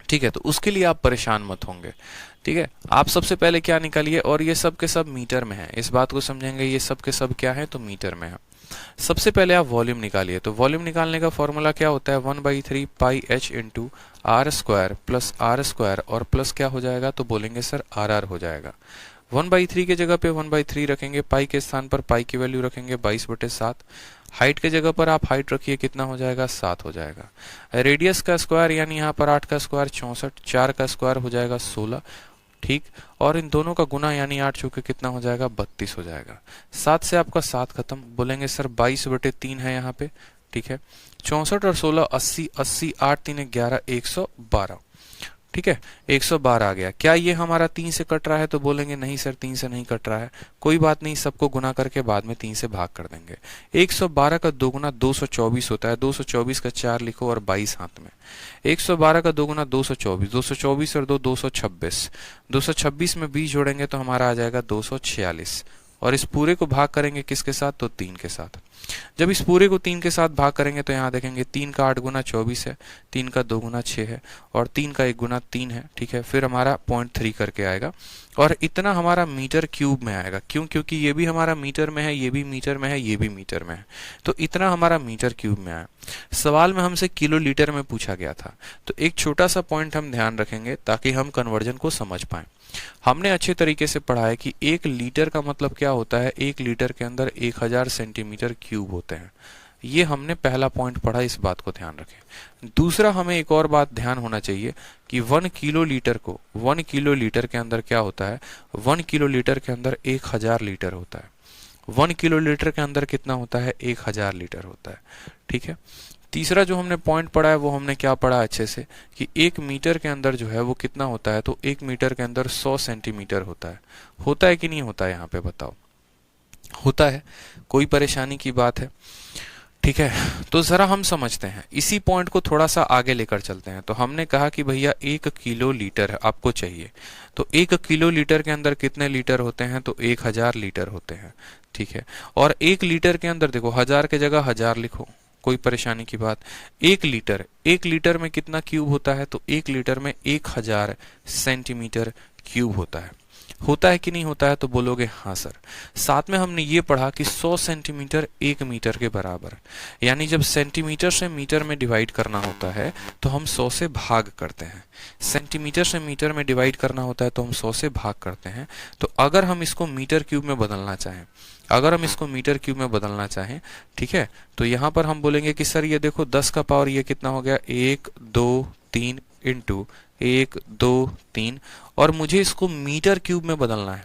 S1: ठीक है, तो उसके लिए आप परेशान मत होंगे। ठीक है, आप सबसे पहले क्या निकालिए, और ये सब के सब मीटर में है, इस बात को समझेंगे। ये सब के सब क्या है तो मीटर में है। सबसे पहले आप वॉल्यूम निकालिए। तो वॉल्यूम निकालने का फॉर्मूला क्या होता है, 1/3 pi H into are square plus r square, और प्लस क्या हो जाएगा तो बोलेंगे सर आर आर हो जाएगा। 1/3 के जगह पे 1/3 रखेंगे, पाई के स्थान पर पाई की वैल्यू रखेंगे 22/7। हाइट के जगह पर आप हाइट रखिए, कितना हो जाएगा 7 हो जाएगा। रेडियस का स्क्वायर यानी यहाँ पर 8 का स्क्वायर 64, 4 का स्क्वायर हो जाएगा 16। ठीक, और इन दोनों का गुना यानी 8 चौके कितना हो जाएगा 32 हो जाएगा। 7 से आपका 7 खत्म, बोलेंगे सर 22/3 है यहाँ पे। ठीक है, 64 और 16 80, 80 8 3 11 112। ठीक है, 112 आ गया। क्या ये हमारा 3 से कट रहा है तो बोलेंगे नहीं सर 3 से नहीं कट रहा है। कोई बात नहीं, सबको गुना करके बाद में 3 से भाग कर देंगे। 112 का 2 गुना 224 होता है। 224 का 4 लिखो और 22 हाथ में। 112 का 2 गुना 224, 224 और 2 226, 226 में 20 जोड़ेंगे तो हमारा आ जाएगा 246, और इस पूरे को भाग करेंगे किसके साथ तो 3 के साथ। जब इस पूरे को 3 के साथ भाग करेंगे तो यहाँ देखेंगे 3 का 8 गुना 24 है, 3 का 2 गुना 6 है, और 3 का 1 गुना 3 है। ठीक है, फिर हमारा 0.3 करके आएगा, और इतना हमारा मीटर क्यूब में आएगा। क्यों? क्योंकि ये भी हमारा मीटर में है, ये भी मीटर में है, ये भी मीटर में है, तो इतना हमारा मीटर क्यूब में आया। सवाल में हमसे किलो लीटर में पूछा गया था, तो एक छोटा सा पॉइंट हम ध्यान रखेंगे ताकि हम कन्वर्जन को समझ पाए। हमने अच्छे तरीके से पढ़ा है कि 1 लीटर का मतलब क्या होता है, 1 लीटर के अंदर 1000 सेंटीमीटर क्यूब होते हैं। ये हमने पहला पॉइंट पढ़ा, इस बात को ध्यान रखें। दूसरा, हमें एक और बात ध्यान होना चाहिए कि 1 किलो लीटर को 1 किलो लीटर के अंदर क्या होता है, 1 किलो लीटर के अंदर 1000 लीटर होता है। 1 किलो लीटर के अंदर कितना होता है 1000 लीटर होता है। ठीक है, तीसरा जो हमने पॉइंट पढ़ा है वो हमने क्या पढ़ा अच्छे से कि 1 मीटर के अंदर जो है वो कितना होता है, तो 1 मीटर के अंदर 100 सेंटीमीटर होता है। होता है कि नहीं होता है, यहाँ पे बताओ। होता है, कोई परेशानी की बात है? ठीक है, तो जरा हम समझते हैं, इसी पॉइंट को थोड़ा सा आगे लेकर चलते हैं। तो हमने कहा कि भैया 1 किलो लीटर आपको चाहिए, तो 1 किलो लीटर के अंदर कितने लीटर होते हैं, तो 1000 लीटर होते हैं। ठीक है, और 1 लीटर के अंदर देखो 1000 के जगह 1000 लिखो, कोई परेशानी की बात। 1 लीटर में कितना क्यूब होता है, तो 1 लीटर में 1000 सेंटीमीटर क्यूब होता है। होता है कि नहीं होता है, तो बोलोगे हाँ सर। साथ में हमने ये पढ़ा कि 100 सेंटीमीटर 1 मीटर के बराबर, यानी जब सेंटीमीटर से मीटर में डिवाइड करना होता है तो हम 100 से भाग करते हैं। सेंटीमीटर से मीटर में डिवाइड करना होता है तो हम 100 से भाग करते हैं। तो अगर हम इसको मीटर क्यूब में बदलना चाहें, ठीक है, तो यहाँ पर हम बोलेंगे कि सर ये देखो 10 का पावर ये कितना हो गया 1 2 3 इंटू 1 2 3, और मुझे इसको मीटर क्यूब में बदलना है।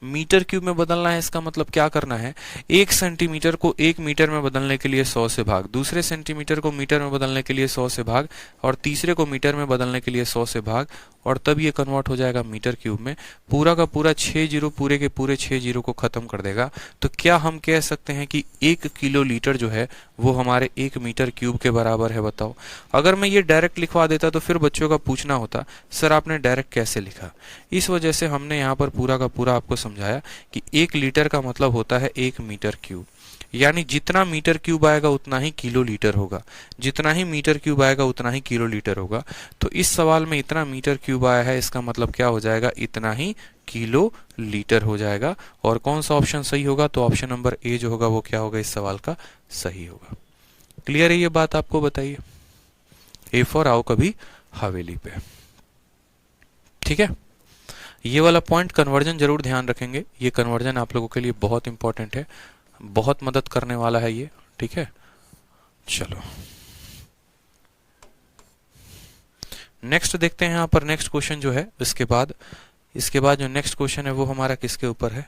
S1: मीटर क्यूब में बदलना है, इसका मतलब क्या करना है, 1 सेंटीमीटर को 1 मीटर में बदलने के लिए 100 से भाग, दूसरे सेंटीमीटर को मीटर में बदलने के लिए 100 से भाग, और तीसरे को मीटर में बदलने के लिए 100 से भाग, और तब ये कन्वर्ट हो जाएगा मीटर क्यूब में। पूरा का पूरा 6 जीरो, पूरे के पूरे 6 जीरो को खत्म कर देगा। तो क्या हम कह सकते हैं कि 1 किलो लीटर जो है वो हमारे 1 मीटर क्यूब के बराबर है? बताओ। अगर मैं ये डायरेक्ट लिखवा देता तो फिर बच्चों का पूछना होता सर आपने डायरेक्ट कैसे लिखा। इस वजह से हमने यहाँ पर पूरा का पूरा आपको समझाया कि 1 लीटर का मतलब होता है 1 मीटर क्यूब, यानी जितना मीटर क्यूब आएगा उतना ही किलो लीटर होगा, जितना ही मीटर क्यूब आएगा उतना ही किलो लीटर होगा। तो इस सवाल में इतना मीटर क्यूब आया है, इसका मतलब क्या हो जाएगा, इतना ही किलो लीटर हो जाएगा। और कौन सा ऑप्शन सही होगा, तो ऑप्शन नंबर ए जो होगा वो क्या होगा, इस सवाल का सही होगा। क्लियर है ये बात आपको? बताइए। ए फॉर आओ कभी हवेली पे। ठीक है, ये वाला पॉइंट कन्वर्जन जरूर ध्यान रखेंगे, ये कन्वर्जन आप लोगों के लिए बहुत इंपॉर्टेंट है, बहुत मदद करने वाला है ये। ठीक है, चलो नेक्स्ट देखते हैं। यहाँ पर नेक्स्ट क्वेश्चन जो है, इसके बाद जो नेक्स्ट क्वेश्चन है वो हमारा किसके ऊपर है,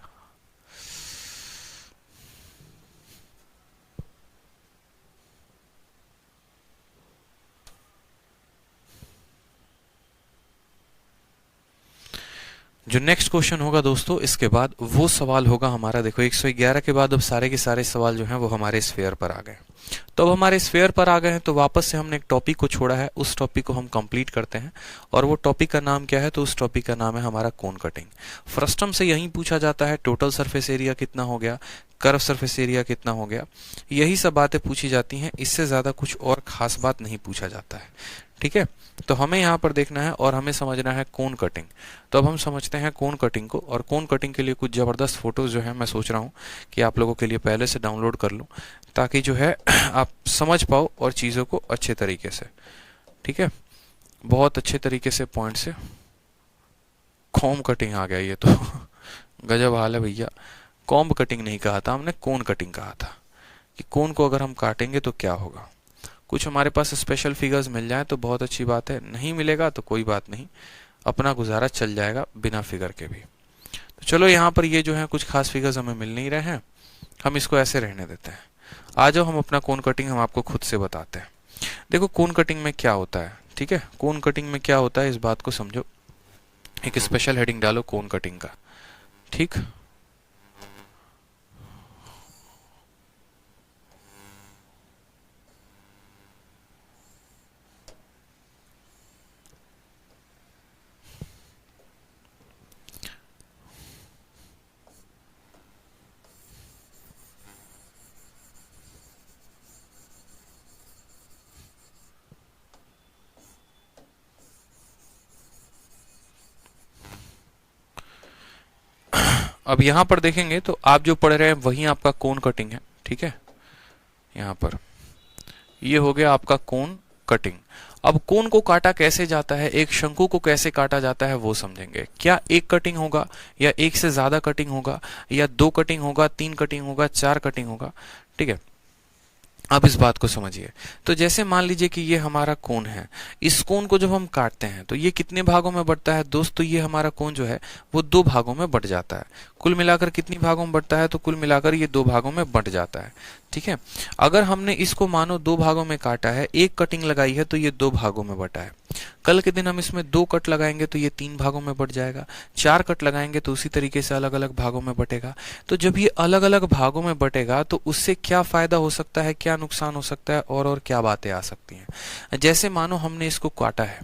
S1: जो नेक्स्ट क्वेश्चन होगा दोस्तों इसके बाद वो सवाल होगा हमारा, देखो 111 के बाद अब सारे के सारे सवाल जो हैं वो हमारे स्फीयर पर आ गए। तो अब हमारे स्फीयर पर आ गए हैं तो वापस से हमने एक टॉपिक को छोड़ा है, उस टॉपिक को हम कंप्लीट करते हैं। और वो टॉपिक का नाम क्या है, तो उस टॉपिक का नाम है हमारा कोन कटिंग। फ्रस्टम से यही पूछा जाता है टोटल सरफेस एरिया कितना हो गया, कर्व सरफेस एरिया कितना हो गया, यही सब बातें पूछी जाती हैं, इससे ज्यादा कुछ और खास बात नहीं पूछा जाता है। ठीक है, तो हमें यहाँ पर देखना है और हमें समझना है कोन कटिंग। तो अब हम समझते हैं कोन कटिंग को, और कोन कटिंग के लिए कुछ जबरदस्त फोटोज जो है मैं सोच रहा हूँ कि आप लोगों के लिए पहले से डाउनलोड कर लूँ, ताकि जो है आप समझ पाओ और चीज़ों को अच्छे तरीके से। ठीक है, बहुत अच्छे तरीके से पॉइंट से। कॉम्ब कटिंग आ गया ये तो गजब हाल है भैया। कॉम्ब कटिंग नहीं कहा था हमने, कोन कटिंग कहा था कि कोन को अगर हम काटेंगे तो क्या होगा। कुछ हमारे पास स्पेशल फिगर्स मिल जाए तो बहुत अच्छी बात है, नहीं मिलेगा तो कोई बात नहीं, अपना गुजारा चल जाएगा बिना फिगर के भी। तो चलो यहाँ पर ये जो है कुछ खास फिगर्स हमें मिल नहीं रहे हैं, हम इसको ऐसे रहने देते हैं। आ जाओ हम अपना कोन कटिंग हम आपको खुद से बताते हैं। देखो कोन कटिंग में क्या होता है, ठीक है, कोन कटिंग में क्या होता है इस बात को समझो। एक स्पेशल हेडिंग डालो कोन कटिंग का। ठीक, अब यहाँ पर देखेंगे तो आप जो पढ़ रहे हैं वही आपका कोन कटिंग है। ठीक है, यहाँ पर ये हो गया आपका कोन कटिंग। अब कोन को काटा कैसे जाता है, एक शंकु को कैसे काटा जाता है वो समझेंगे। क्या एक कटिंग होगा, या एक से ज्यादा कटिंग होगा, या 2 कटिंग होगा, 3 कटिंग होगा, 4 कटिंग होगा। ठीक है, अब इस बात को समझिए। तो जैसे मान लीजिए कि ये हमारा कोन है, इस कोन को जब हम काटते हैं तो ये कितने भागों में बंटता है दोस्तों, ये हमारा कोन जो है वो 2 भागों में बंट जाता है। कुल मिलाकर कितनी भागों में बंटता है, तो कुल मिलाकर ये 2 भागों में बंट जाता है। ठीक है, अगर हमने इसको मानो 2 भागों में काटा है, एक कटिंग लगाई है तो ये 2 भागों में बटा है। कल के दिन हम इसमें 2 कट लगाएंगे तो ये 3 भागों में बट जाएगा, 4 कट लगाएंगे तो उसी तरीके से अलग अलग भागों में बटेगा। तो जब ये अलग अलग भागों में बटेगा तो उससे क्या फायदा हो सकता है, क्या नुकसान हो सकता है, और क्या बातें आ सकती हैं। जैसे मानो हमने इसको काटा है,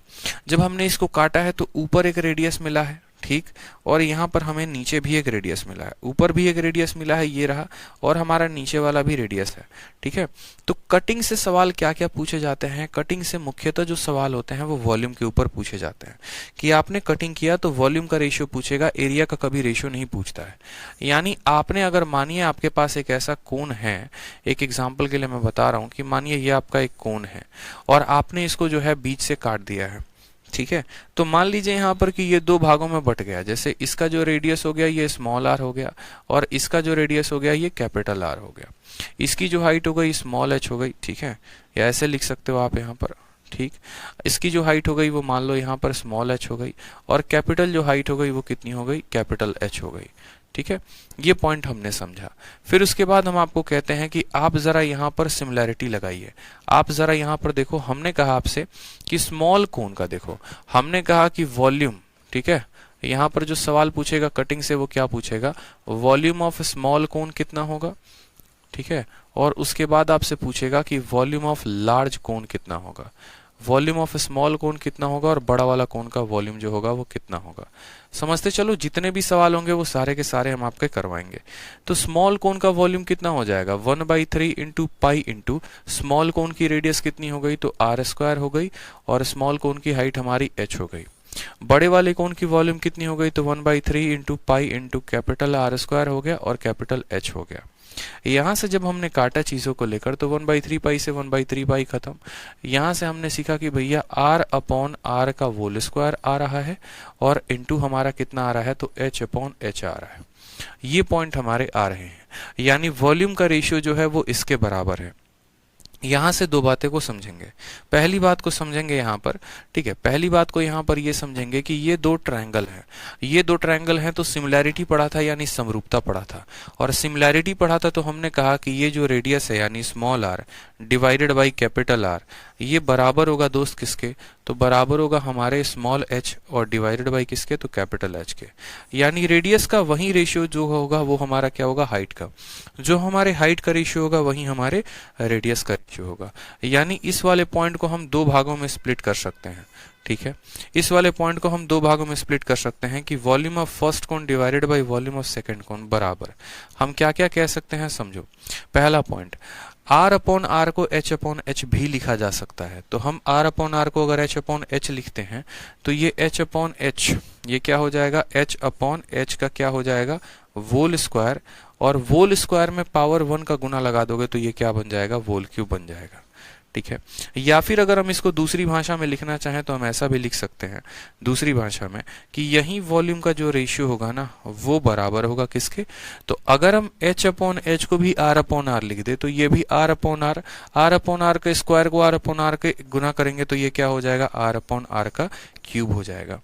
S1: जब हमने इसको काटा है तो ऊपर एक रेडियस मिला है, ठीक, और यहाँ पर हमें नीचे भी एक रेडियस मिला है, ऊपर भी एक रेडियस मिला है, ये रहा, और हमारा नीचे वाला भी रेडियस है। ठीक है, तो कटिंग से सवाल क्या क्या पूछे जाते हैं, कटिंग से मुख्यतः जो सवाल होते हैं वो वॉल्यूम के ऊपर पूछे जाते हैं कि आपने कटिंग किया तो वॉल्यूम का रेशियो पूछेगा, एरिया का कभी रेशियो नहीं पूछता है। यानी आपने अगर मानिए आपके पास एक ऐसा कोन है, एक एग्जाम्पल के लिए मैं बता रहा हूँ कि मानिए ये आपका एक कोन है और आपने इसको जो है बीच से काट दिया है। ठीक है, तो मान लीजिए यहाँ पर कि ये 2 भागों में बट गया, जैसे इसका जो रेडियस हो गया ये स्मॉल आर हो गया, और इसका जो रेडियस हो गया ये कैपिटल आर हो गया, इसकी जो हाइट हो गई स्मॉल एच हो गई। ठीक है, या ऐसे लिख सकते हो आप यहाँ पर। ठीक। इसकी जो हाइट हो गई वो मान लो यहाँ पर स्मॉल h हो गई, और कैपिटल जो हाइट हो गई वो कितनी हो गई, कैपिटल H हो गई। ठीक है, ये पॉइंट हमने समझा। फिर उसके बाद हम आपको कहते हैं कि आप जरा यहाँ पर सिमिलैरिटी लगाइए। आप जरा यहाँ पर देखो, हमने कहा आपसे कि स्मॉल कोन का देखो, हमने कहा कि वॉल्यूम, ठीक है, यहाँ पर जो सवाल पूछेगा कटिंग से वो क्या पूछेगा, वॉल्यूम ऑफ स्मॉल कोन कितना होगा, ठीक है, और उसके बाद आपसे पूछेगा कि वॉल्यूम ऑफ लार्ज कोन कितना होगा, वॉल्यूम ऑफ स्मॉल कोन कितना होगा, और बड़ा वाला कोन का वॉल्यूम जो होगा वो कितना होगा। समझते चलो, जितने भी सवाल होंगे वो सारे के सारे हम आपके करवाएंगे। तो स्मॉल कोन का वॉल्यूम कितना हो जाएगा, 1/3 इंटू पाई इंटू स्मॉल कोन की रेडियस कितनी हो गई, तो r² हो गई, और स्मॉल कोन की हाइट हमारी h हो गई। बड़े वाले कोन की वॉल्यूम कितनी हो गई, तो 1/3 into pi into capital r² हो गया और कैपिटल h हो गया। यहां से जब हमने काटा चीजों को लेकर तो 1/3 पाई से 1/3 पाई खत्म। यहां से हमने सीखा कि भैया r/r का होल स्क्वायर आ रहा है, और इंटू हमारा कितना आ रहा है, तो h/h आ रहा है। ये पॉइंट हमारे आ रहे हैं, यानी वॉल्यूम का रेशियो जो है वो इसके बराबर है। यहां से दो बातें को समझेंगे। पहली बात को समझेंगे यहां पर, ठीक है, पहली बात को यहां पर ये समझेंगे कि ये दो ट्रायंगल हैं, ये दो ट्रायंगल हैं, तो सिमिलैरिटी पढ़ा था यानी समरूपता पढ़ा था, और सिमिलैरिटी पढ़ा था तो हमने कहा कि ये जो रेडियस है यानी small r divided by capital R, ये बराबर होगा दोस्त किसके, तो बराबर होगा हमारे स्मॉल h और डिवाइडेड बाई किसके, तो कैपिटल H के। यानी रेडियस का वही रेशियो जो होगा वो हमारा क्या होगा, हाइट का। जो हमारे हाइट का रेशियो होगा वही हमारे रेडियस का रेशियो होगा। यानी इस वाले पॉइंट को हम दो भागों में स्प्लिट कर सकते हैं। ठीक है, इस वाले पॉइंट को हम दो भागों में स्प्लिट कर सकते हैं कि volume of first cone divided by volume of second cone बराबर। हम क्या क्या कह सकते हैं समझो। पहला पॉइंट, r/r को h/h भी लिखा जा सकता है। तो हम r/r को अगर h/h लिखते हैं तो ये h/h ये क्या हो जाएगा, h/h का क्या हो जाएगा, वोल स्क्वायर, और वोल स्क्वायर में पावर 1 का गुना लगा दोगे तो ये क्या बन जाएगा, वोल क्यूब बन जाएगा। ठीक है, या फिर अगर हम इसको दूसरी भाषा में लिखना चाहें तो हम ऐसा भी लिख सकते हैं दूसरी भाषा में कि यही वॉल्यूम का जो रेशियो होगा ना वो बराबर होगा किसके, तो अगर हम h/h को भी r/r लिख दे तो ये भी r/r के स्क्वायर को r/r के गुना करेंगे तो ये क्या हो जाएगा, r/r का क्यूब हो जाएगा।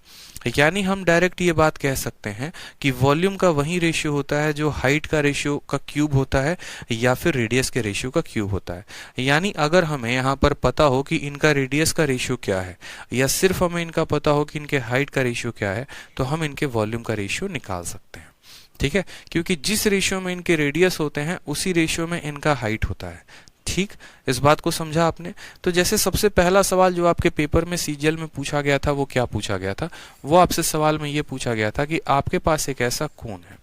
S1: यानी हम डायरेक्ट ये बात कह सकते हैं कि वॉल्यूम का वही रेशियो होता है जो हाइट का रेशियो का क्यूब होता है या फिर रेडियस के रेशियो का क्यूब होता है। यानी अगर हमें यहाँ पर पता हो कि इनका रेडियस का रेशियो क्या है या सिर्फ हमें इनका पता हो कि इनके हाइट का रेशियो क्या है तो हम इनके वॉल्यूम का रेशियो निकाल सकते हैं। ठीक है, क्योंकि जिस रेशियो में इनके रेडियस होते हैं उसी रेशियो में इनका हाइट होता है। ठीक, इस बात को समझा आपने। तो जैसे सबसे पहला सवाल जो आपके पेपर में सीजीएल में पूछा गया था वो क्या पूछा गया था, वो आपसे सवाल में ये पूछा गया था कि आपके पास एक ऐसा कोण है,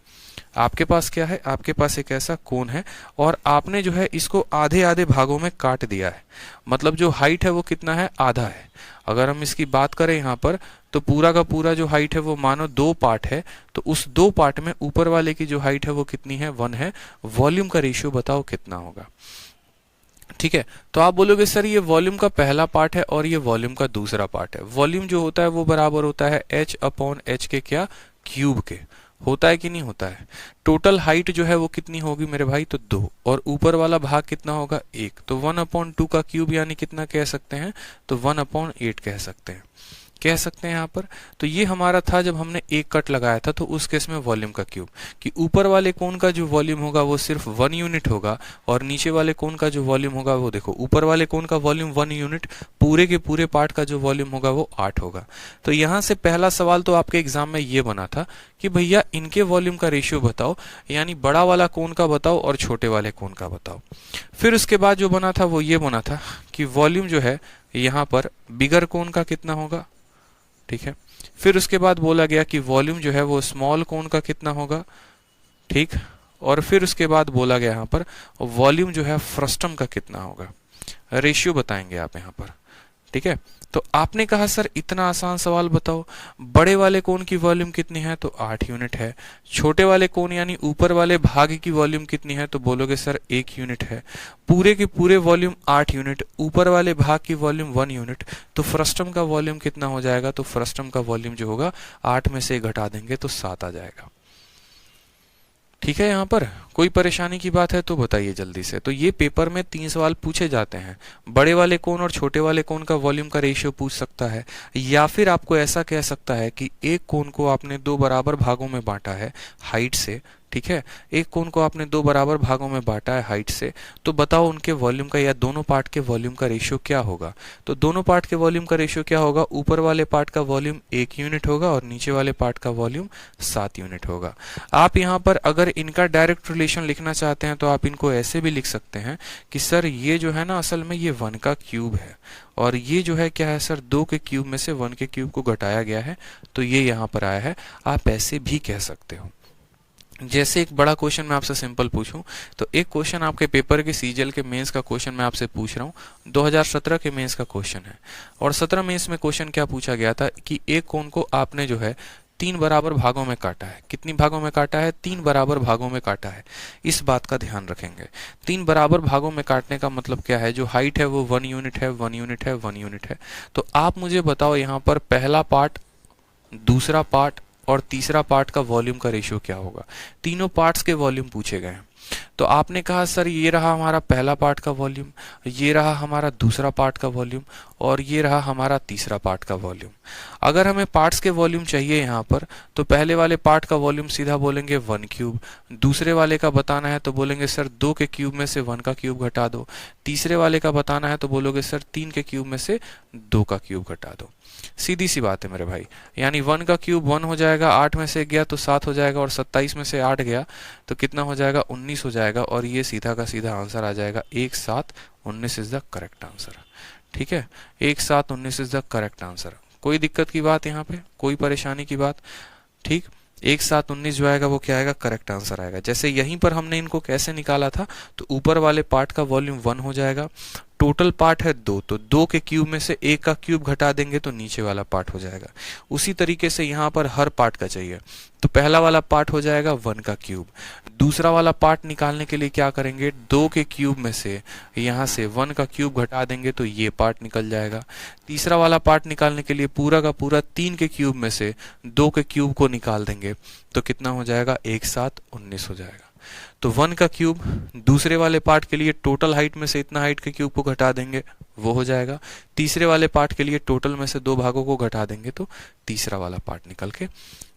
S1: आपके पास क्या है, आपके पास एक ऐसा कोण है और आपने जो है इसको आधे आधे भागों में काट दिया है। मतलब जो हाइट है वो कितना है, आधा है। अगर हम इसकी बात करें यहाँ पर तो पूरा का पूरा जो हाइट है वो मानो 2 पार्ट है, तो उस 2 पार्ट में ऊपर वाले की जो हाइट है वो कितनी है, 1 है। वॉल्यूम का रेशियो बताओ कितना होगा। ठीक है, तो आप बोलोगे सर ये वॉल्यूम का पहला पार्ट है और ये वॉल्यूम का दूसरा पार्ट है। वॉल्यूम जो होता है वो बराबर होता है h/h के क्या, क्यूब के। होता है कि नहीं होता है। टोटल हाइट जो है वो कितनी होगी मेरे भाई, तो 2, और ऊपर वाला भाग कितना होगा, 1। तो 1/2 का क्यूब यानी कितना कह सकते हैं, तो 1/8 कह सकते हैं, कह सकते हैं यहाँ पर। तो ये हमारा था जब हमने एक कट लगाया था, तो उस केस में वॉल्यूम का क्यूब कि ऊपर वाले कोण का जो वॉल्यूम होगा वो सिर्फ 1 यूनिट होगा और नीचे वाले कोण का जो वॉल्यूम होगा वो देखो, ऊपर वाले कोण का वॉल्यूम 1 यूनिट, पूरे के पूरे पार्ट का जो वॉल्यूम होगा वो 8 होगा। तो यहाँ से पहला सवाल तो आपके एग्जाम में ये बना था कि भैया इनके वॉल्यूम का रेशियो बताओ, यानी बड़ा वाला कोण का बताओ और छोटे वाले कोण का बताओ। फिर उसके बाद जो बना था वो ये बना था कि वॉल्यूम जो है यहाँ पर बिगर कोण का कितना होगा। ठीक है, फिर उसके बाद बोला गया कि वॉल्यूम जो है वो स्मॉल कोण का कितना होगा। ठीक, और फिर उसके बाद बोला गया यहाँ पर वॉल्यूम जो है फ्रस्टम का कितना होगा, रेशियो बताएंगे आप यहाँ पर। ठीक है, तो आपने कहा सर इतना आसान सवाल बताओ, बड़े वाले कोण की वॉल्यूम कितनी है, तो 8 यूनिट है। छोटे वाले कोण यानी ऊपर वाले भाग की वॉल्यूम कितनी है, तो बोलोगे सर 1 यूनिट है। पूरे के पूरे वॉल्यूम 8 यूनिट, ऊपर वाले भाग की वॉल्यूम 1 यूनिट। तो फ्रस्टम का वॉल्यूम कितना हो जाएगा, तो फ्रस्टम का वॉल्यूम जो होगा 8 में से घटा देंगे तो 7 आ जाएगा। ठीक है, यहाँ पर कोई परेशानी की बात है तो बताइए जल्दी से। तो ये पेपर में 3 सवाल पूछे जाते हैं। बड़े वाले कोण और छोटे वाले कोण का वॉल्यूम का रेशियो पूछ सकता है, या फिर आपको ऐसा कह सकता है कि एक कोण को आपने 2 बराबर भागों में बांटा है हाइट से, ठीक है, एक कोण को आपने 2 बराबर भागों में बांटा है हाइट से, तो बताओ उनके वॉल्यूम का या दोनों पार्ट के वॉल्यूम का रेशियो क्या होगा। तो दोनों पार्ट के वॉल्यूम का रेशियो क्या होगा, ऊपर वाले पार्ट का वॉल्यूम 1 यूनिट होगा और नीचे वाले पार्ट का वॉल्यूम 7 यूनिट होगा। आप यहाँ पर अगर इनका डायरेक्ट रिलेशन लिखना चाहते हैं तो आप इनको ऐसे भी लिख सकते हैं कि सर ये जो है ना असल में ये 1 का क्यूब है, और ये जो है क्या है सर 2 के क्यूब में से 1 के क्यूब को घटाया गया है, तो ये यहाँ पर आया है। आप ऐसे भी कह सकते हो। जैसे एक बड़ा क्वेश्चन मैं आपसे सिंपल पूछूं, तो एक क्वेश्चन आपके पेपर के सीजीएल के मेंस का क्वेश्चन मैं आपसे पूछ रहा हूं, 2017 के मेंस का क्वेश्चन है। और 17 मेंस में क्वेश्चन क्या पूछा गया था कि एक कोण को आपने जो है 3 बराबर भागों में काटा है। कितनी भागों में काटा है, 3 बराबर भागों में काटा है। इस बात का ध्यान रखेंगे। 3 बराबर भागों में काटने का मतलब क्या है, जो हाइट है वो 1 यूनिट है, 1 यूनिट है, 1 यूनिट है। तो आप मुझे बताओ यहाँ पर पहला पार्ट, दूसरा पार्ट और तीसरा पार्ट का वॉल्यूम का रेशियो क्या होगा। तीनों पार्ट्स के वॉल्यूम पूछे गए हैं। तो आपने कहा सर ये रहा हमारा पहला पार्ट का वॉल्यूम, ये रहा हमारा दूसरा पार्ट का वॉल्यूम और ये रहा हमारा तीसरा पार्ट का वॉल्यूम। अगर हमें पार्ट्स के वॉल्यूम चाहिए यहाँ पर, तो पहले वाले पार्ट का वॉल्यूम सीधा बोलेंगे 1 क्यूब, दूसरे वाले का बताना है तो बोलेंगे सर 2 के क्यूब में से 1 का क्यूब घटा दो, तीसरे वाले का बताना है तो बोलोगे सर 3 के क्यूब में से 2 का क्यूब घटा दो। सीधी सी बात है मेरे भाई, यानी 1 का क्यूब 1 हो जाएगा, 8 में से 1 गया तो 7 हो जाएगा, और 27 में से 8 गया तो कितना हो जाएगा, 19 हो जाएगा, और ये सीधा का सीधा आंसर आ जाएगा 1 7 19 इज द करेक्ट आंसर। ठीक है, 1 7 19 इज द करेक्ट आंसर। कोई दिक्कत की बात यहाँ पे, कोई परेशानी की बात? ठीक, 1 7 19 जो आएगा वो क्या आएगा, करेक्ट आंसर आएगा। जैसे यहीं पर हमने इनको कैसे निकाला था, तो ऊपर वाले पार्ट का वॉल्यूम 1 हो जाएगा, टोटल पार्ट है 2, तो 2 के क्यूब में से 1 का क्यूब घटा देंगे तो नीचे वाला पार्ट हो जाएगा। उसी तरीके से यहाँ पर हर पार्ट का चाहिए, तो पहला वाला पार्ट हो जाएगा 1 का क्यूब। दूसरा वाला पार्ट निकालने के लिए क्या करेंगे, 2 के क्यूब में से यहाँ से 1 का क्यूब घटा देंगे तो ये पार्ट निकल जाएगा। तीसरा वाला पार्ट निकालने के लिए पूरा का पूरा 3 के क्यूब में से 2 के क्यूब को निकाल देंगे तो कितना हो जाएगा, 1 7 19 हो जाएगा। तो 1 का क्यूब, दूसरे वाले पार्ट के लिए टोटल हाइट में से इतना हाइट के क्यूब को घटा देंगे वो हो जाएगा। तीसरे वाले पार्ट के लिए टोटल में से 2 भागों को घटा देंगे तो तीसरा वाला पार्ट निकल के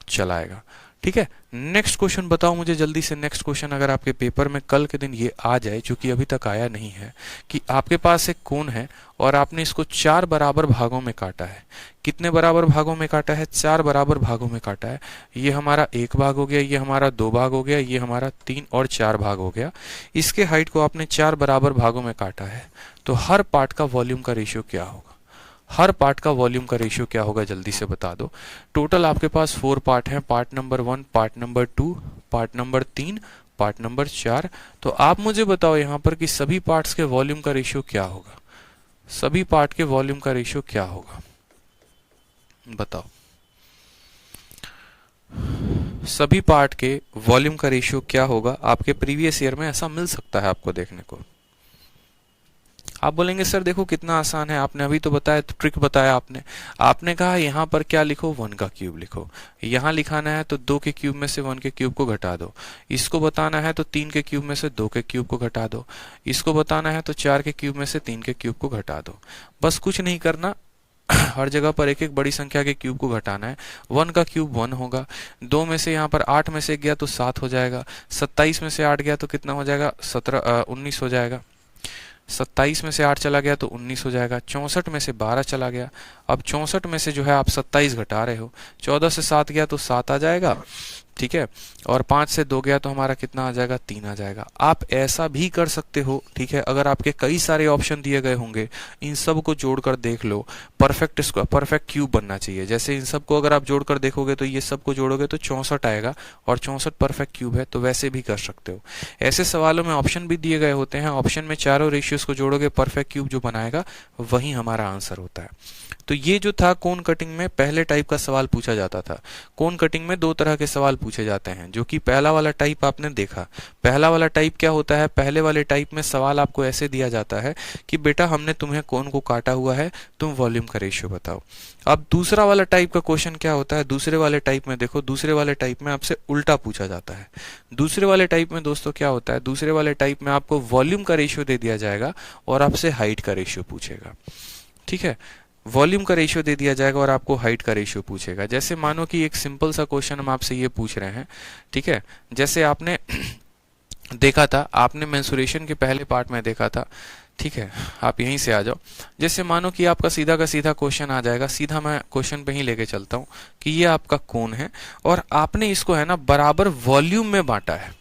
S1: चला आएगा। ठीक है, नेक्स्ट क्वेश्चन बताओ मुझे जल्दी से। नेक्स्ट क्वेश्चन अगर आपके पेपर में कल के दिन ये आ जाए, जो कि अभी तक आया नहीं है, कि आपके पास एक कोण है और आपने इसको 4 बराबर भागों में काटा है। कितने बराबर भागों में काटा है, 4 बराबर भागों में काटा है। ये हमारा 1 भाग हो गया, ये हमारा 2 भाग हो गया, ये हमारा 3 और 4 भाग हो गया। इसके हाइट को आपने 4 बराबर भागों में काटा है, तो हर पार्ट का वॉल्यूम का रेशियो क्या होगा, हर पार्ट का वॉल्यूम का रेशियो क्या होगा, जल्दी से बता दो। टोटल आपके पास 4 पार्ट हैं, part number 1, part number 2, part number 3, part number 4। तो आप मुझे बताओ यहाँ पर कि सभी पार्ट्स के वॉल्यूम का रेशियो क्या होगा, सभी पार्ट के वॉल्यूम का रेशियो क्या होगा, बताओ। सभी पार्ट के वॉल्यूम का रेशियो क्या होगा, आपके प्रीवियस ईयर में ऐसा मिल सकता है आपको देखने को। आप बोलेंगे सर देखो कितना आसान है, आपने अभी तो बताया, तो ट्रिक बताया आपने कहा यहाँ पर क्या लिखो, 1 का क्यूब लिखो। यहाँ लिखाना है तो 2 के क्यूब में से 1 के क्यूब को घटा दो। इसको बताना है तो 3 के क्यूब में से 2 के क्यूब को घटा दो। इसको बताना है तो 4 के क्यूब में से 3 के क्यूब को घटा दो। बस कुछ नहीं करना, हर जगह पर एक एक बड़ी संख्या के क्यूब को घटाना है। 1 का क्यूब 1 होगा, 2 में से यहाँ पर 8 में से 1 गया तो 7 हो जाएगा, 27 में से 8 गया तो कितना हो जाएगा, 19 हो जाएगा। 27 में से 8 चला गया तो 19 हो जाएगा। 64 में से 12 चला गया, अब 64 में से जो है आप 27 घटा रहे हो, 14 से 7 गया तो 7 आ जाएगा, ठीक है, और 5 से 2 गया तो हमारा कितना आ जाएगा, 3 आ जाएगा। आप ऐसा भी कर सकते हो, ठीक है, अगर आपके कई सारे ऑप्शन दिए गए होंगे, इन सब को जोड़कर देख लो, परफेक्ट परफेक्ट क्यूब बनना चाहिए। जैसे इन सब को अगर आप जोड़कर देखोगे तो ये सब को जोड़ोगे तो 64 आएगा और 64 परफेक्ट क्यूब है, तो वैसे भी कर सकते हो। ऐसे सवालों में ऑप्शन भी दिए गए होते हैं, ऑप्शन में चारों रेशियोज को जोड़ोगे, परफेक्ट क्यूब जो बनाएगा वही हमारा आंसर होता है। तो ये जो था कोन कटिंग में पहले टाइप का सवाल पूछा जाता था। कोन कटिंग में दो तरह के सवाल पूछे जाते हैं, जो कि पहला वाला टाइप आपने देखा। पहला वाला टाइप क्या होता है? पहले वाले टाइप में सवाल आपको ऐसे दिया जाता है कि बेटा हमने तुम्हें कोन को काटा हुआ है, तुम वॉल्यूम का रेशियो बताओ। अब दूसरा वाला टाइप का क्वेश्चन क्या होता है? दूसरे वाले टाइप में देखो, दूसरे वाले टाइप में आपसे उल्टा पूछा जाता है। दूसरे वाले टाइप में दोस्तों क्या होता है? दूसरे वाले टाइप में आपको वॉल्यूम का रेशियो दे दिया जाएगा और आपसे हाइट का रेशियो पूछेगा। ठीक है, वॉल्यूम का रेशियो दे दिया जाएगा और आपको हाइट का रेशियो पूछेगा। जैसे मानो कि एक सिंपल सा क्वेश्चन हम आपसे ये पूछ रहे हैं, ठीक है, जैसे आपने देखा था, आपने मेंसुरेशन के पहले पार्ट में देखा था, ठीक है, आप यहीं से आ जाओ। जैसे मानो कि आपका सीधा का सीधा क्वेश्चन आ जाएगा, सीधा मैं क्वेश्चन पे ही लेके चलता हूं कि ये आपका कोन है और आपने इसको है ना बराबर वॉल्यूम में बांटा है,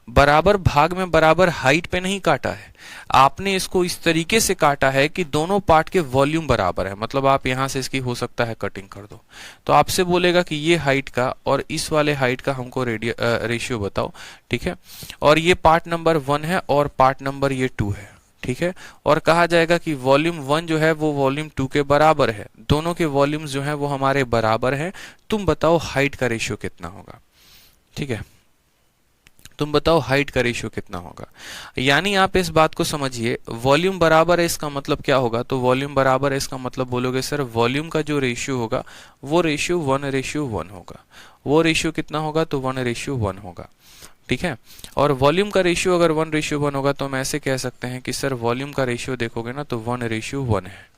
S1: बराबर भाग में, बराबर हाइट पे नहीं काटा है। आपने इसको इस तरीके से काटा है कि दोनों पार्ट के वॉल्यूम बराबर है। मतलब आप यहां से इसकी हो सकता है कटिंग कर दो, तो आपसे बोलेगा कि ये हाइट का और इस वाले हाइट का हमको रेशियो बताओ। ठीक है, और ये पार्ट नंबर 1 है और पार्ट नंबर ये 2 है। ठीक है, और कहा जाएगा कि वॉल्यूम 1 जो है वो वॉल्यूम 2 के बराबर है, दोनों के वॉल्यूम्स जो है वो हमारे बराबर है। तुम बताओ हाइट का रेशियो कितना होगा। ठीक है, तुम बताओ हाइट का रेशियो कितना होगा। यानी आप इस बात को समझिए, वॉल्यूम बराबर है इसका मतलब क्या होगा? तो वॉल्यूम बराबर है इसका मतलब बोलोगे सर वॉल्यूम का जो रेशियो होगा वो रेशियो 1:1 होगा। वो रेशियो कितना होगा? तो 1:1 होगा। ठीक है, और वॉल्यूम का रेशियो अगर 1:1 होगा तो हम ऐसे कह सकते हैं कि सर वॉल्यूम का रेशियो देखोगे ना तो 1:1 है।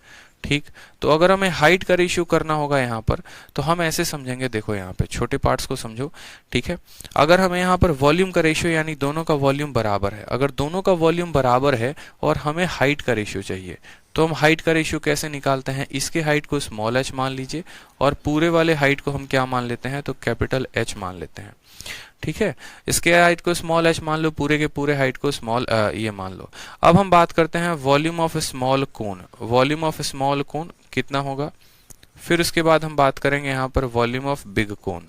S1: ठीक, तो अगर हमें हाइट का रेशियो करना होगा यहाँ पर तो हम ऐसे समझेंगे, देखो यहाँ पे छोटे पार्ट्स को समझो। ठीक है, अगर हमें यहाँ पर वॉल्यूम का रेशियो यानी दोनों का वॉल्यूम बराबर है, अगर दोनों का वॉल्यूम बराबर है और हमें हाइट का रेशियो चाहिए, तो हम हाइट का रेशियो कैसे निकालते हैं? इसके हाइट को स्मॉल h मान लीजिए और पूरे वाले हाइट को हम क्या मान लेते हैं? तो कैपिटल H मान लेते हैं। ठीक है, इसके हाइट को स्मॉल h मान लो, पूरे के पूरे हाइट को स्मॉल ये मान लो। अब हम बात करते हैं volume of small cone. Volume of small cone कितना होगा? फिर उसके बाद हम बात करेंगे यहाँ पर वॉल्यूम ऑफ बिग कोन।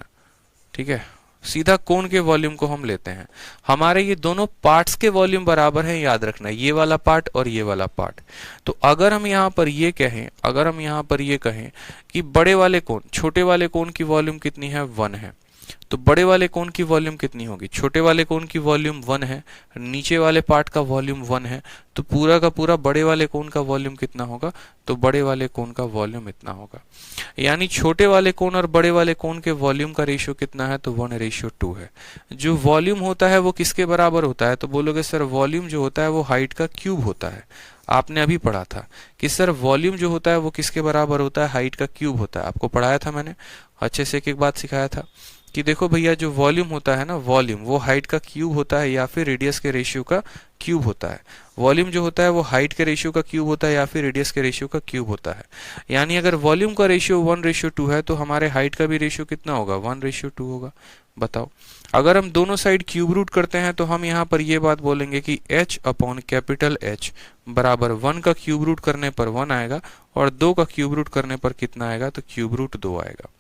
S1: ठीक है, सीधा कोन के वॉल्यूम को हम लेते हैं। हमारे ये दोनों पार्ट्स के वॉल्यूम बराबर है, याद रखना, ये वाला पार्ट और ये वाला पार्ट। तो अगर हम यहाँ पर ये कहें, अगर हम यहाँ पर ये कहें कि बड़े वाले कोन, छोटे वाले कोन की वॉल्यूम कितनी है? 1 है, तो बड़े वाले कोन की वॉल्यूम कितनी होगी? छोटे वाले कोन की वॉल्यूम 1 है, नीचे वाले पार्ट का वॉल्यूम 1 है, तो पूरा का पूरा बड़े वाले कोन का वॉल्यूम कितना होगा? तो बड़े वाले कोन का वॉल्यूम इतना होगा। यानी छोटे वाले कोन और बड़े वाले कोन के वॉल्यूम का रेशियो कितना है? तो 1:2 है। जो वॉल्यूम होता है वो किसके बराबर होता है? तो बोलोगे सर वॉल्यूम जो होता है वो हाइट का क्यूब होता है। आपने अभी पढ़ा था कि सर वॉल्यूम जो होता है वो किसके बराबर होता है? हाइट का क्यूब होता है। आपको पढ़ाया था मैंने, अच्छे से एक एक बात सिखाया था कि देखो भैया जो वॉल्यूम होता है ना, वॉल्यूम वो हाइट का क्यूब होता है या फिर रेडियस के रेशियो का क्यूब होता है। वॉल्यूम जो होता है वो हाइट के रेशियो का क्यूब होता है या फिर रेडियस के रेशियो का क्यूब होता है। यानी अगर वॉल्यूम का रेशियो 1:2 है तो हमारे हाइट का भी रेशियो कितना होगा? 1:2 होगा। बताओ, अगर हम दोनों साइड क्यूब रूट करते हैं तो हम यहाँ पर ये बात बोलेंगे कि h अपॉन कैपिटल H बराबर 1 का क्यूब रूट करने पर 1 आएगा और 2 का क्यूब रूट करने पर कितना आएगा? तो क्यूब रूट 2 आएगा।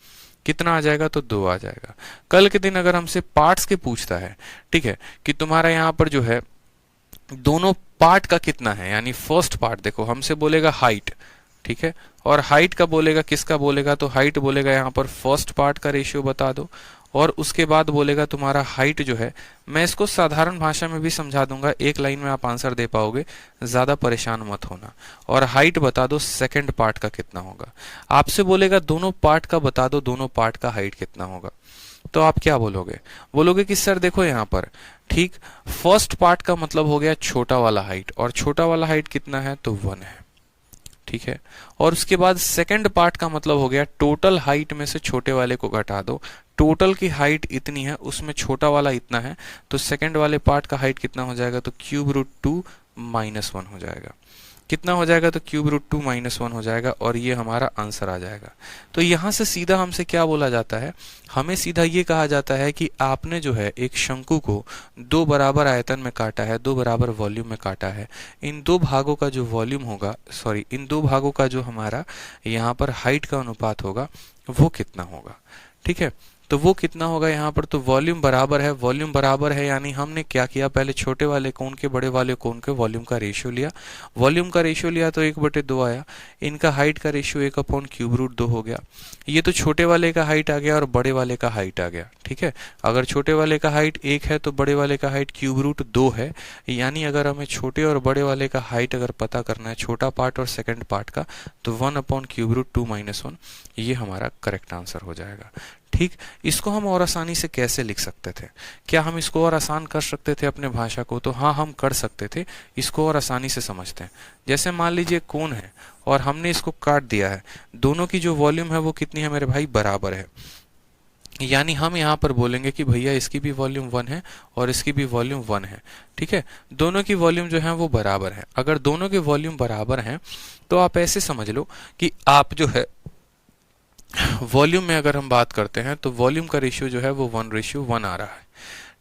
S1: कितना आ जाएगा? तो 2 आ जाएगा। कल के दिन अगर हमसे पार्ट्स के पूछता है, ठीक है, कि तुम्हारा यहाँ पर जो है दोनों पार्ट का कितना है, यानी फर्स्ट पार्ट देखो हमसे बोलेगा हाइट, ठीक है, और हाइट का बोलेगा, किसका बोलेगा? तो हाइट बोलेगा यहाँ पर फर्स्ट पार्ट का रेशियो बता दो और उसके बाद बोलेगा तुम्हारा हाइट जो है, मैं इसको साधारण भाषा में भी समझा दूंगा, एक लाइन में आप आंसर दे पाओगे, ज्यादा परेशान मत होना। और हाइट बता दो सेकंड पार्ट का कितना होगा। आपसे बोलेगा दोनों पार्ट का बता दो, दोनों पार्ट का हाइट कितना होगा। तो आप क्या बोलोगे? बोलोगे कि सर देखो यहाँ पर, ठीक, फर्स्ट पार्ट का मतलब हो गया छोटा वाला हाइट और छोटा वाला हाइट कितना है? तो 1 है। ठीक है, और उसके बाद सेकंड पार्ट का मतलब हो गया टोटल हाइट में से छोटे वाले को घटा दो। टोटल की हाइट इतनी है, उसमें छोटा वाला इतना है, तो सेकंड वाले पार्ट का हाइट कितना हो जाएगा? तो क्यूब रूट 2 माइनस 1 हो जाएगा। कितना हो जाएगा? तो क्यूब रूट 2 माइनस 1 हो जाएगा और ये हमारा आंसर आ जाएगा। तो यहां से सीधा हमसे क्या बोला जाता है? हमें सीधा ये कहा जाता है कि आपने जो है एक शंकु को 2 बराबर आयतन में काटा है, 2 बराबर वॉल्यूम में काटा है। इन 2 भागों का जो वॉल्यूम होगा, सॉरी, इन 2 भागों का जो हमारा यहाँ पर हाइट का अनुपात होगा वो कितना होगा। ठीक है, तो वो कितना होगा यहाँ पर, तो वॉल्यूम बराबर है, वॉल्यूम बराबर है यानी हमने क्या किया, पहले छोटे वाले कोन के बड़े वाले कोन के वॉल्यूम का रेशियो लिया, वॉल्यूम का रेशियो लिया तो 1/2 आया, इनका हाइट का रेशियो 1/√2 हो गया। ये तो छोटे वाले का हाइट आ गया और बड़े वाले का हाइट आ गया, ठीक है। अगर छोटे वाले का हाइट 1 है तो बड़े वाले का हाइट √2 है, यानी अगर हमें छोटे और बड़े वाले का हाइट अगर पता करना है, छोटा पार्ट और सेकंड पार्ट का, तो 1/√2 - 1 ये हमारा करेक्ट आंसर हो जाएगा, ठीक। इसको हम और आसानी से कैसे लिख सकते थे, क्या हम इसको और आसान कर सकते थे अपने भाषा को, तो हाँ हम कर सकते थे। इसको और आसानी से समझते हैं। जैसे मान लीजिए कोन है और हमने इसको काट दिया है, दोनों की जो वॉल्यूम है वो कितनी है मेरे भाई, बराबर है। यानी हम यहाँ पर बोलेंगे कि भैया इसकी भी वॉल्यूम 1 है और इसकी भी वॉल्यूम 1 है, ठीक है। दोनों की वॉल्यूम जो है वो बराबर है। अगर दोनों की वॉल्यूम बराबर हैं तो आप ऐसे समझ लो कि आप जो है वॉल्यूम में अगर हम बात करते हैं तो वॉल्यूम का रेशियो जो है वो 1:1 आ रहा है,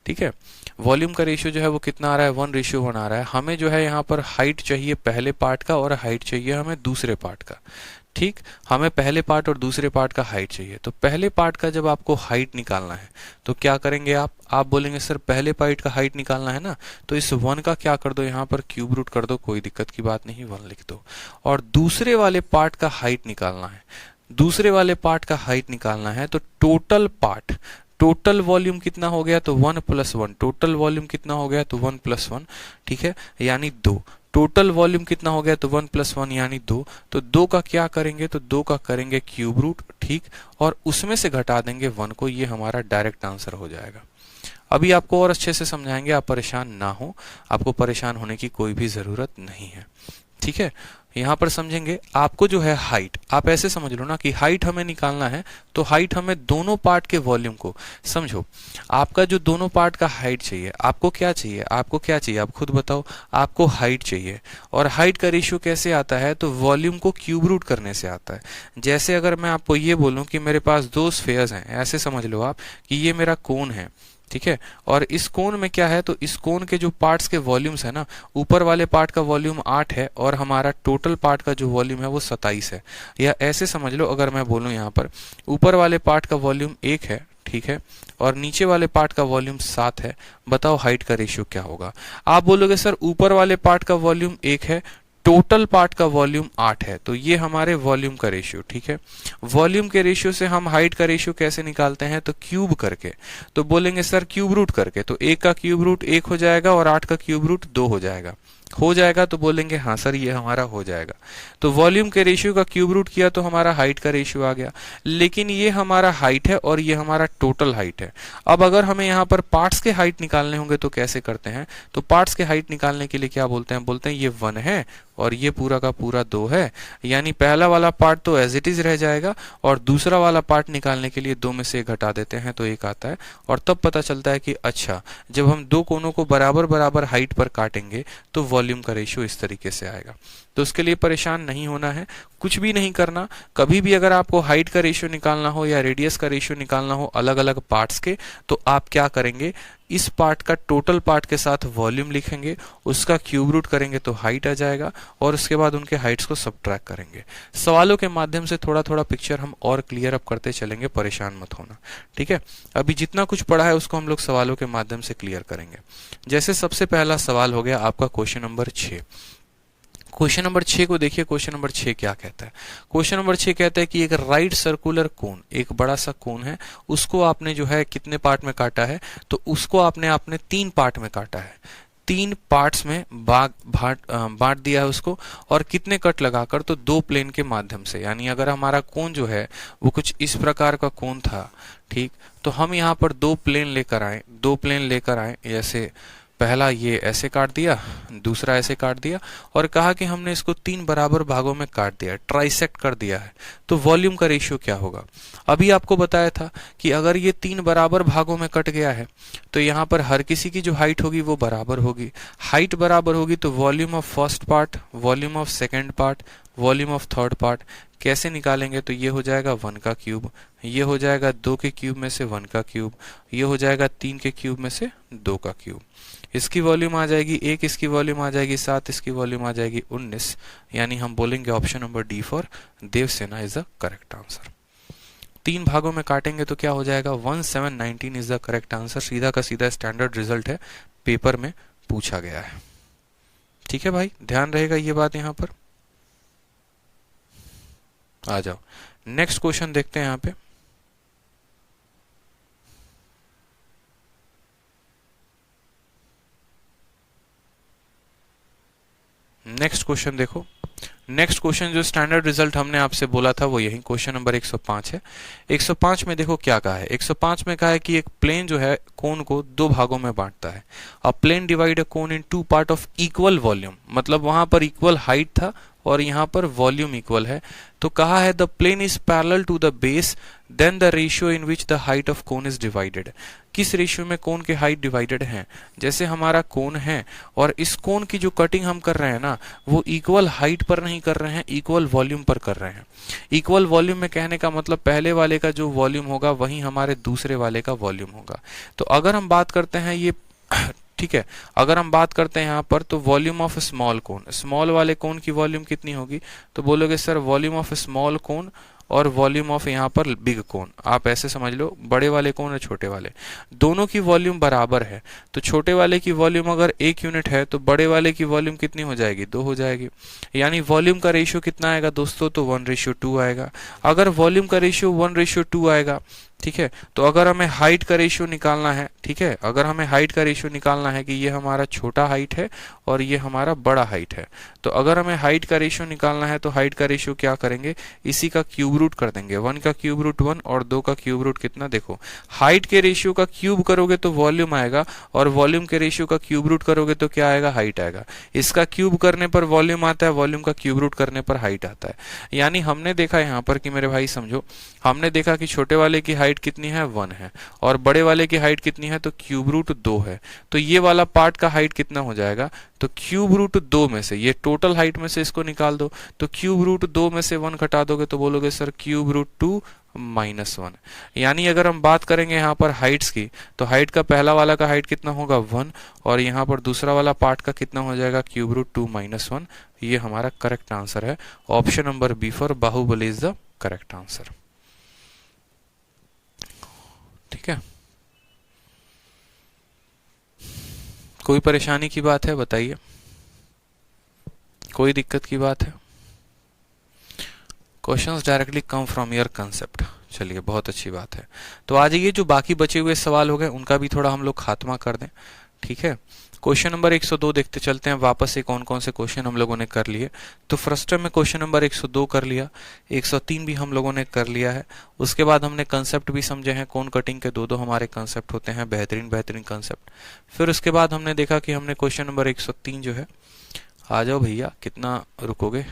S1: ठीक है। वॉल्यूम का रेशियो जो है वो कितना आ रहा है, 1:1 आ रहा है। हमें जो है यहाँ पर हाइट चाहिए पहले पार्ट का और हाइट चाहिए हमें दूसरे पार्ट का, ठीक। हमें पहले पार्ट और दूसरे पार्ट का हाइट चाहिए। तो पहले पार्ट का जब आपको हाइट निकालना है तो क्या करेंगे आप बोलेंगे सर पहले पार्ट का हाइट निकालना है ना, तो इस 1 का क्या कर दो, यहाँ पर क्यूब रूट कर दो, कोई दिक्कत की बात नहीं, 1 लिख दो। और दूसरे वाले पार्ट का हाइट निकालना है, दूसरे वाले पार्ट का हाइट निकालना है तो टोटल पार्ट, टोटल वॉल्यूम कितना हो गया, तो 1 + 1, टोटल वॉल्यूम कितना हो गया, तो 1 + 1, ठीक है, यानी 2। टोटल वॉल्यूम कितना हो गया, तो 1 + 1 यानी 2। तो 2 का क्या करेंगे, तो 2 का करेंगे क्यूब रूट, ठीक, और उसमें से घटा देंगे 1 को, ये हमारा डायरेक्ट आंसर हो जाएगा। अभी आपको और अच्छे से समझाएंगे, आप परेशान ना हो, आपको परेशान होने की कोई भी जरूरत नहीं है, ठीक है। यहां पर समझेंगे, आपको जो है हाइट, आप ऐसे समझ लो ना कि हाइट हमें निकालना है, तो हाइट हमें दोनों पार्ट के वॉल्यूम को, समझो आपका जो दोनों पार्ट का हाइट चाहिए, आपको क्या चाहिए, आपको क्या चाहिए, आप खुद बताओ, आपको हाइट चाहिए। और हाइट का रेशियो कैसे आता है, तो वॉल्यूम को क्यूब रूट करने से आता है। जैसे अगर मैं आपको ये बोलूं कि मेरे पास 2 स्फेयर्स हैं, ऐसे समझ लो आप कि ये मेरा कोन है, ठीक है, और इस कोन में क्या है, तो इस कोन के जो पार्ट्स के वॉल्यूम्स है ना, ऊपर वाले पार्ट का वॉल्यूम 8 है और हमारा टोटल पार्ट का जो वॉल्यूम है वो 27 है। या ऐसे समझ लो, अगर मैं बोलूं यहाँ पर ऊपर वाले पार्ट का वॉल्यूम 1 है, ठीक है, और नीचे वाले पार्ट का वॉल्यूम 7 है, बताओ हाइट का रेशियो क्या होगा। आप बोलोगे सर ऊपर वाले पार्ट का वॉल्यूम 1 है, टोटल पार्ट का वॉल्यूम 8 है, तो ये हमारे वॉल्यूम का रेशियो, ठीक है। वॉल्यूम के रेशियो से हम हाइट का रेशियो कैसे निकालते हैं, तो क्यूब करके। तो बोलेंगे सर क्यूब रूट करके, तो 1 का क्यूब रूट 1 हो जाएगा और 8 का क्यूब रूट 2 हो जाएगा, तो बोलेंगे हाँ सर ये हमारा हो जाएगा। तो वॉल्यूम के रेशियो का क्यूब रूट किया तो हमारा हाइट का रेशियो आ गया। लेकिन ये हमारा हाइट है और ये हमारा टोटल हाइट है। अब अगर हमें यहाँ पर पार्ट्स के हाइट निकालने होंगे तो कैसे करते हैं, तो पार्ट्स के हाइट निकालने के लिए क्या बोलते हैं ये 1 है और ये पूरा का पूरा 2 है, यानी पहला वाला पार्ट तो एज इट इज रह जाएगा और दूसरा वाला पार्ट निकालने के लिए 2 में से 1 घटा देते हैं तो 1 आता है। और तब पता चलता है कि अच्छा, जब हम दो कोनों को बराबर बराबर हाइट पर काटेंगे तो वॉल्यूम का रेशियो इस तरीके से आएगा। तो उसके लिए परेशान नहीं होना है, कुछ भी नहीं करना। कभी भी अगर आपको हाइट का रेशियो निकालना हो या रेडियस का रेशियो निकालना हो अलग अलग पार्ट्स के, तो आप क्या करेंगे, इस पार्ट का टोटल पार्ट के साथ वॉल्यूम लिखेंगे, उसका क्यूब रूट करेंगे तो हाइट आ जाएगा और उसके बाद उनके हाइट्स को सबट्रैक्ट करेंगे। सवालों के माध्यम से थोड़ा थोड़ा पिक्चर हम और क्लियर अप करते चलेंगे, परेशान मत होना, ठीक है। अभी जितना कुछ पढ़ा है उसको हम लोग सवालों के माध्यम से क्लियर करेंगे। जैसे सबसे पहला सवाल हो गया आपका क्वेश्चन नंबर 6। क्वेश्चन नंबर 6 को देखिए, क्वेश्चन नंबर 6 क्या कहता है। क्वेश्चन नंबर 6 कहता है कि एक राइट सर्कुलर कोन, एक बड़ा सा कोन है, उसको आपने जो है कितने पार्ट में काटा है, तो उसको आपने 3 पार्ट में काटा है, 3 पार्ट्स में बांट दिया है उसको। और कितने कट लगाकर, तो 2 प्लेन के माध्यम से। यानी अगर हमारा कोन जो है वो कुछ इस प्रकार का कोन था, ठीक, तो हम यहाँ पर 2 प्लेन लेकर आए, जैसे पहला ये ऐसे काट दिया, दूसरा ऐसे काट दिया और कहा कि हमने इसको 3 बराबर भागों में काट दिया, ट्राइसेक्ट कर दिया है। तो वॉल्यूम का रेशियो क्या होगा। अभी आपको बताया था कि अगर ये 3 बराबर भागों में कट गया है तो यहाँ पर हर किसी की जो हाइट होगी वो बराबर होगी। हाइट बराबर होगी तो volume of first part, volume of second part, volume of third part कैसे निकालेंगे, तो ये हो जाएगा 1 का क्यूब, ये हो जाएगा 2 के क्यूब में से 1 का क्यूब, ये हो जाएगा 3 के क्यूब में से 2 का क्यूब। इसकी वॉल्यूम आ जाएगी 1, इसकी वॉल्यूम आ जाएगी 7, इसकी वॉल्यूम आ जाएगी 19। यानी हम बोलेंगे option number D for Devsena is the correct answer. 3 भागों में काटेंगे तो क्या हो जाएगा, 1719 इज द करेक्ट आंसर। सीधा का सीधा स्टैंडर्ड रिजल्ट है, पेपर में पूछा गया है। ठीक है भाई, ध्यान रहेगा ये बात यहां पर। आ जाओ नेक्स्ट क्वेश्चन देखते हैं यहां पे। नेक्स्ट क्वेश्चन देखो, नेक्स्ट क्वेश्चन जो स्टैंडर्ड रिजल्ट हमने आपसे बोला था वो यही क्वेश्चन नंबर 105 है। 105 में देखो क्या कहा है, 105 में कहा है कि एक प्लेन जो है कोन को 2 भागों में बांटता है। A plane divide a cone in 2 part of equal volume, मतलब वहां पर इक्वल हाइट था और यहाँ पर वॉल्यूम इक्वल है। तो कहा है the plane is parallel to the base then the ratio in which the height of cone is divided. किस रेशियो में कोन के हाइट डिवाइडेड है, जैसे हमारा कोन है और इस कोन की जो कटिंग हम कर रहे हैं ना वो इक्वल हाइट पर नहीं कर रहे हैं, इक्वल वॉल्यूम पर कर रहे हैं। इक्वल वॉल्यूम में कहने का मतलब पहले वाले का जो वॉल्यूम होगा वही हमारे दूसरे वाले का वॉल्यूम होगा। तो अगर हम बात करते हैं ये ठीक है, अगर हम बात करते हैं यहाँ पर तो volume of small cone, small वाले कोन की वॉल्यूम कितनी होगी, तो बोलोगे सर वॉल्यूम ऑफ स्मॉल कोन और वॉल्यूम ऑफ यहाँ पर बिग कोन। आप ऐसे समझ लो, बड़े वाले कोन और छोटे वाले दोनों की वॉल्यूम बराबर है, तो छोटे वाले की वॉल्यूम अगर 1 यूनिट है तो बड़े वाले की वॉल्यूम कितनी हो जाएगी, 2 हो जाएगी। यानी वॉल्यूम का रेशियो कितना आएगा दोस्तों, तो 1:2 आएगा। अगर वॉल्यूम का रेशियो 1:2 आएगा, ठीक है, तो अगर हमें हाइट का रेशियो निकालना है, ठीक है, अगर हमें हाइट का रेशियो निकालना है कि ये हमारा छोटा हाइट है और ये हमारा बड़ा हाइट है, तो अगर हमें हाइट का रेशियो निकालना है तो हाइट का रेशियो क्या करेंगे, इसी का क्यूब रूट कर देंगे। 1 का क्यूब रूट 1 और 2 का क्यूब रूट कितना, देखो हाइट के रेशियो का क्यूब करोगे तो वॉल्यूम आएगा और वॉल्यूम के रेशियो का क्यूब रूट करोगे तो क्या आएगा, हाइट आएगा। इसका क्यूब करने पर वॉल्यूम आता है, वॉल्यूम का क्यूब रूट करने पर हाइट आता है। यानी हमने देखा यहाँ पर कि मेरे भाई समझो, हमने देखा कि छोटे वाले की हाइट कितनी है, 1 है, और बड़े वाले की हाइट कितनी है, तो क्यूब रूट 2 है। तो ये वाला पार्ट का हाइट कितना हो जाएगा, तो क्यूब रूट 2 में से, ये टोटल हाइट में से इसको निकाल दो, तो क्यूब रूट 2 में से 1 घटा दोगे तो बोलोगे सर क्यूब रूट 2 -1। यानी अगर हम बात करेंगे यहाँ पर हाइट्स की, तो हाइट का पहला वाला का हाइट कितना होगा, 1, और यहाँ पर दूसरा वाला पार्ट का कितना हो जाएगा, क्यूब रूट 2 -1। ये हमारा करेक्ट आंसर है। Option number B for Baahubali is the correct answer. ठीक है, कोई परेशानी की बात है बताइए, कोई दिक्कत की बात है? Questions directly come from your concept. चलिए बहुत अच्छी बात है। तो आ जाइए, जो बाकी बचे हुए सवाल हो गए उनका भी थोड़ा हम लोग खात्मा कर दें। ठीक है, क्वेश्चन नंबर 102 देखते चलते हैं वापस से कौन कौन से क्वेश्चन हम लोगों ने कर लिए। तो फर्स्ट टर्म में क्वेश्चन नंबर 102 कर लिया, 103 भी हम लोगों ने कर लिया है। उसके बाद हमने कंसेप्ट भी समझे हैं, कोन कटिंग के दो हमारे कंसेप्ट होते हैं, बेहतरीन बेहतरीन कंसेप्ट। फिर उसके बाद हमने देखा कि हमने क्वेश्चन नंबर 103 जो है, आ जाओ भैया कितना रुकोगे,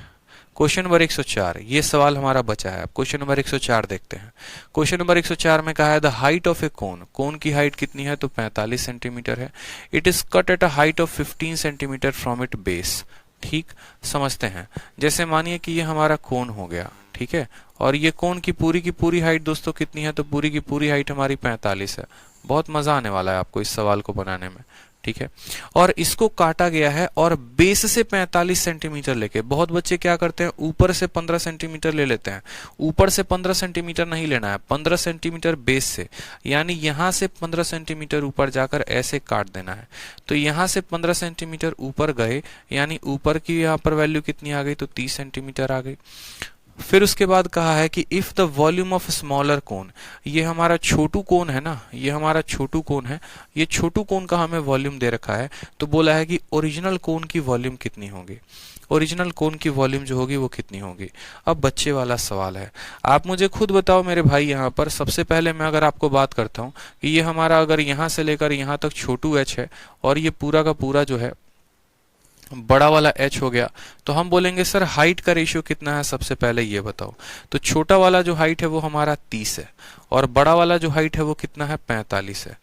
S1: क्वेश्चन नंबर 104, ये सवाल हमारा बचा है। अब क्वेश्चन नंबर 104 देखते हैं। क्वेश्चन नंबर 104 में कहा है द हाइट ऑफ ए कोन, कोन की हाइट कितनी है, तो 45 सेंटीमीटर है। It is cut eight a height of 15 centimetre from it base. ठीक, समझते हैं। जैसे मानिए कि ये हमारा कोन हो गया, ठीक है, और ये कोन की पूरी हाइट दोस्तों कितनी है, तो पूरी की पूरी हाइट हमारी 45 है। बहुत मजा आने वाला है आपको इस सवाल को बनाने में। ठीक है, और इसको काटा गया है और बेस से 45 सेंटीमीटर लेके, बहुत बच्चे क्या करते हैं ऊपर से 15 सेंटीमीटर ले लेते हैं। ऊपर से 15 सेंटीमीटर नहीं लेना है, 15 सेंटीमीटर बेस से, यानी यहां से 15 सेंटीमीटर ऊपर जाकर ऐसे काट देना है। तो यहां से 15 सेंटीमीटर ऊपर गए, यानी ऊपर की यहाँ पर वैल्यू कितनी आ गई, तो 30 सेंटीमीटर आ गई। फिर उसके बाद कहा है कि if the volume of smaller cone, ये हमारा छोटू कोन है ना, ये हमारा छोटू कोन है, ये छोटू कोन का हमें वॉल्यूम दे रखा है। तो बोला है कि ओरिजिनल कोन की वॉल्यूम कितनी होगी, ओरिजिनल कोन की वॉल्यूम जो होगी वो कितनी होगी। अब बच्चे वाला सवाल है, आप मुझे खुद बताओ मेरे भाई। यहाँ पर सबसे पहले मैं अगर आपको बात करता हूँ कि ये हमारा अगर यहाँ से लेकर यहाँ तक छोटू h है और ये पूरा का पूरा जो है बड़ा वाला h हो गया, तो हम बोलेंगे सर हाइट का रेशियो कितना है, सबसे पहले ये बताओ। तो छोटा वाला जो हाइट है वो हमारा 30 है और बड़ा वाला जो हाइट है वो कितना है, 45 है।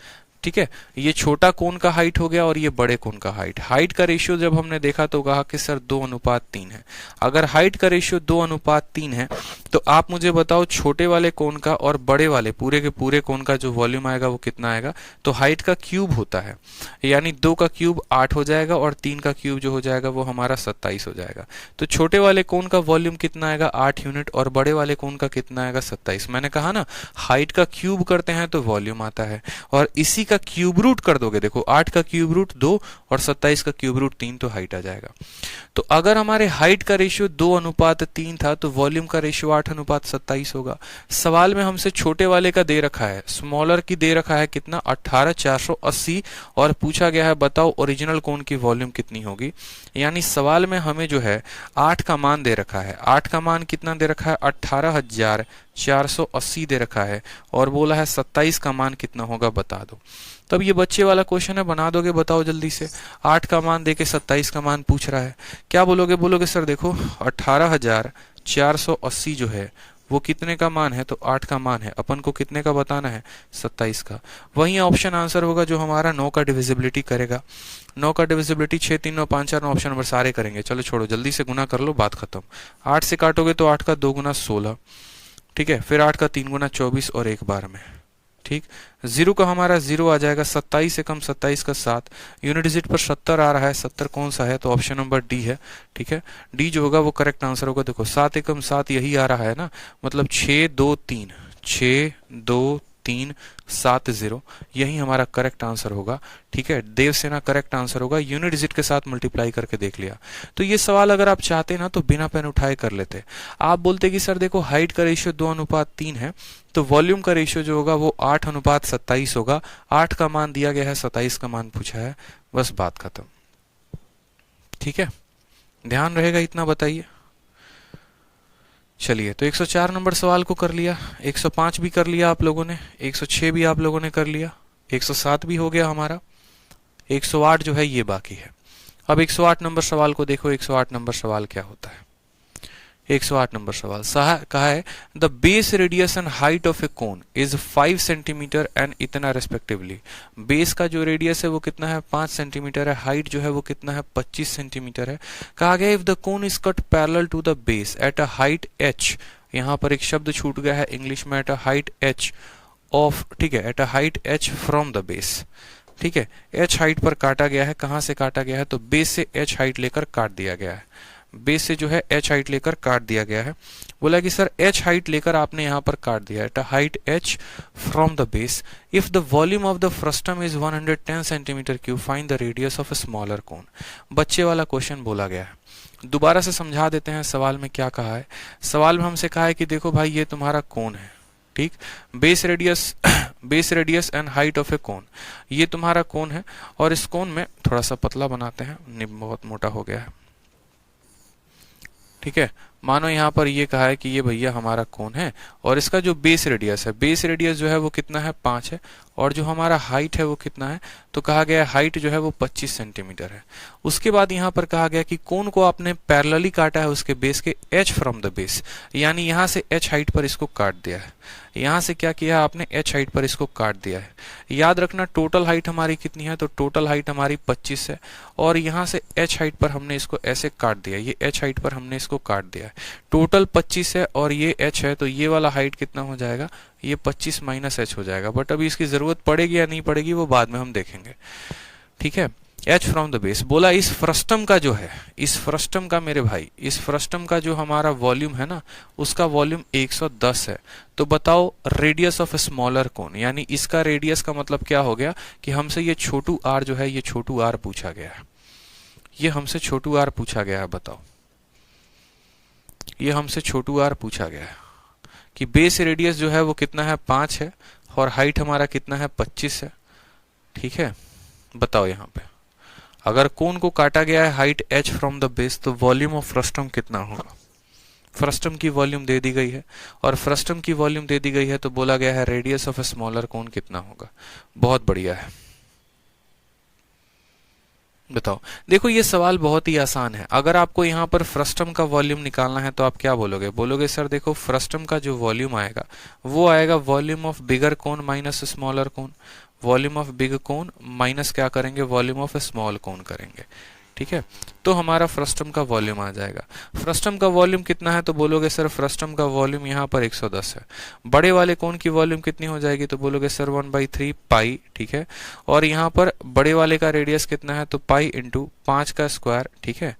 S1: ठीक है, ये छोटा कोन का हाइट हो गया और ये बड़े कोन का हाइट। हाइट का रेशियो जब हमने देखा तो कहा कि सर 2:3 है। अगर हाइट का रेशियो 2:3 है तो आप मुझे बताओ छोटे वाले कोन का और बड़े वाले पूरे के पूरे कोन का जो वॉल्यूम आएगा वो कितना आएगा। तो हाइट का क्यूब होता है, यानी 2 का क्यूब 8 हो जाएगा और 3 का क्यूब जो हो जाएगा वो हमारा 27 हो जाएगा। तो छोटे वाले कोन का वॉल्यूम कितना आएगा 8 यूनिट और बड़े वाले कोन का कितना आएगा 27। मैंने कहा ना हाइट का क्यूब करते हैं तो वॉल्यूम आता है, और इसी का क्यूब रूट कर दोगे, देखो 8 का क्यूब रूट 2 और 27 का क्यूब रूट 3, तो हाइट आ जाएगा। तो अगर हमारे हाइट का रेशियो 2:3 था तो वॉल्यूम का रेशियो 8:27 होगा। सवाल में हमसे छोटे वाले का दे रखा है, स्मॉलर की दे रखा है कितना 18,480, और पूछा गया है बताओ ओरिजिनल कोन की वॉल्यूम कितनी होगी। यानी सवाल में हमें जो है 8 का मान दे रखा है, 8 का मान कितना दे रखा है 18,480 दे रखा है, और बोला है 27 का मान कितना होगा बता दो। तब ये बच्चे वाला क्वेश्चन है, बना दोगे बताओ जल्दी से। 8 का मान देके 27 का मान पूछ रहा है, क्या बोलोगे? बोलोगे सर देखो 18,480 जो है वो कितने का मान है, तो 8 का मान है, अपन को कितने का बताना है 27 का। वही ऑप्शन आंसर होगा जो हमारा 9 का डिविजिबिलिटी करेगा। 9 का डिविजिबिलिटी 6, 3, 9, 5, 4, 9 ऑप्शन नंबर सारे करेंगे। चलो छोड़ो, जल्दी से गुना कर लो, बात खत्म। 8 से काटोगे तो 8 का 2 गुना 16, ठीक है, फिर 8 का 3 गुना 24 और एक बार में, ठीक। 0 का हमारा 0 आ जाएगा, 27 से कम 27 का 7, यूनिट डिजिट पर 70 आ रहा है, 70 कौन सा है, तो ऑप्शन नंबर डी है, ठीक है। डी जो होगा वो करेक्ट आंसर होगा। देखो 7 एकम 7 यही आ रहा है ना, मतलब 6, 2, 3, 6, 2, 3, 7, 0, यही हमारा करेक्ट आंसर होगा, ठीक है। देवसेना करेक्ट आंसर होगा, यूनिट डिजिट के साथ मल्टीप्लाई करके देख लिया। तो ये सवाल अगर आप चाहते ना तो बिना पेन उठाए कर लेते। आप बोलते कि सर देखो हाइट का रेशियो 2:3 है, तो वॉल्यूम का रेशियो जो होगा वो 8:27 होगा। 8 का मान दिया गया है, 27 का मान पूछा है, बस बात खत्म, ठीक है। ध्यान रहेगा इतना, बताइए। चलिए, तो 104 नंबर सवाल को कर लिया, 105 भी कर लिया आप लोगों ने, 106 भी आप लोगों ने कर लिया, 107 भी हो गया हमारा, 108 जो है ये बाकी है। अब 108 नंबर सवाल को देखो। 108 नंबर सवाल क्या होता है? 108 नंबर सवाल कहा है the base radius and height of a cone is 5 centimeter and इतना रेस्पेक्टिवली। बेस का जो रेडियस है वो कितना है 5 सेंटीमीटर है, हाइट जो है वो कितना है 25 सेंटीमीटर है। कहा गया if the cone is cut parallel to the base at a height h, यहां पर एक शब्द छूट गया है इंग्लिश में, eight a height h of, ठीक है, eight a height h from the base, ठीक है। h हाइट पर काटा गया है, कहां से काटा गया है, तो बेस से h हाइट लेकर काट दिया गया है, बेस से जो है h हाइट लेकर काट दिया गया है। बोला कि सर h हाइट लेकर आपने यहां पर काट दिया है, at height h from the base if the volume of the frustum is 110 centimeter cube find the radius of a smaller cone. बच्चे वाला क्वेश्चन बोला गया है, दोबारा से समझा देते हैं सवाल में क्या कहा है। सवाल में हमसे कहा है कि देखो भाई ये तुम्हारा कोन है, ठीक, base radius and height of a cone, ये तुम्हारा कोन है, और इस कोन में थोड़ा सा पतला बनाते हैं, बहुत मोटा हो गया है, ठीक है। मानो यहाँ पर ये कहा है कि ये भैया हमारा कोन है, और इसका जो बेस रेडियस है, बेस रेडियस जो है वो कितना है 5 है, और जो हमारा हाइट है वो कितना है, तो कहा गया हाइट जो है वो 25 सेंटीमीटर है। उसके बाद यहाँ पर कहा गया कि कोन को आपने पैरेलली काटा है उसके बेस के h फ्रॉम द बेस, यानी यहाँ से h हाइट पर इसको काट दिया है, यहाँ से क्या किया आपने h हाइट पर इसको काट दिया है। याद रखना टोटल हाइट हमारी कितनी है, तो टोटल हाइट हमारी 25 है, और यहाँ से h हाइट पर हमने इसको ऐसे काट दिया, ये h हाइट पर हमने इसको काट दिया है। टोटल 25 है और ये h है, तो ये वाला हाइट कितना हो जाएगा, ये 25 माइनस h हो जाएगा। बट अभी इसकी जरूरत पड़ेगी या नहीं पड़ेगी वो बाद में हम देखेंगे, ठीक है। h फ्रॉम द बेस, बोला इस फ्रस्टम का जो है, इस फ्रस्टम का मेरे भाई, इस फ्रस्टम का जो हमारा वॉल्यूम है ना, उसका वॉल्यूम 110 है। तो बताओ रेडियस ऑफ ए स्मॉलर कोन, यानी इसका रेडियस का मतलब क्या हो गया कि हमसे ये छोटू r जो है, ये छोटू r पूछा गया है, ये हमसे छोटू r पूछा गया है। बताओ, ये हमसे छोटू r पूछा गया है कि बेस रेडियस जो है वो कितना है 5 है, और हाइट हमारा कितना है 25 है, ठीक है। बताओ यहाँ पे अगर कोन को काटा गया है height h from the base, तो वॉल्यूम ऑफ फ्रस्टम कितना होगा। फ्रस्टम की वॉल्यूम दे दी गई है, और फ्रस्टम की वॉल्यूम दे दी गई है, तो बोला गया है रेडियस ऑफ ए स्मॉलर कोन कितना होगा। बहुत बढ़िया है, बताओ। देखो ये सवाल बहुत ही आसान है। अगर आपको यहाँ पर फ्रस्टम का वॉल्यूम निकालना है तो आप क्या बोलोगे, बोलोगे सर देखो फ्रस्टम का जो वॉल्यूम आएगा वो आएगा volume of bigger cone minus smaller cone, volume of big cone minus क्या करेंगे, वॉल्यूम ऑफ स्मॉल कोन करेंगे, ठीक है। तो हमारा फ्रस्टम का वॉल्यूम आ जाएगा। फ्रस्टम का वॉल्यूम कितना है तो बोलोगे सर फ्रस्टम का वॉल्यूम यहाँ पर 110 है। बड़े वाले कोन की वॉल्यूम कितनी हो जाएगी तो बोलोगे सर 1/3 पाई, ठीक है। और यहाँ पर बड़े वाले का रेडियस कितना है तो पाई इंटू 5 का स्क्वायर, ठीक है।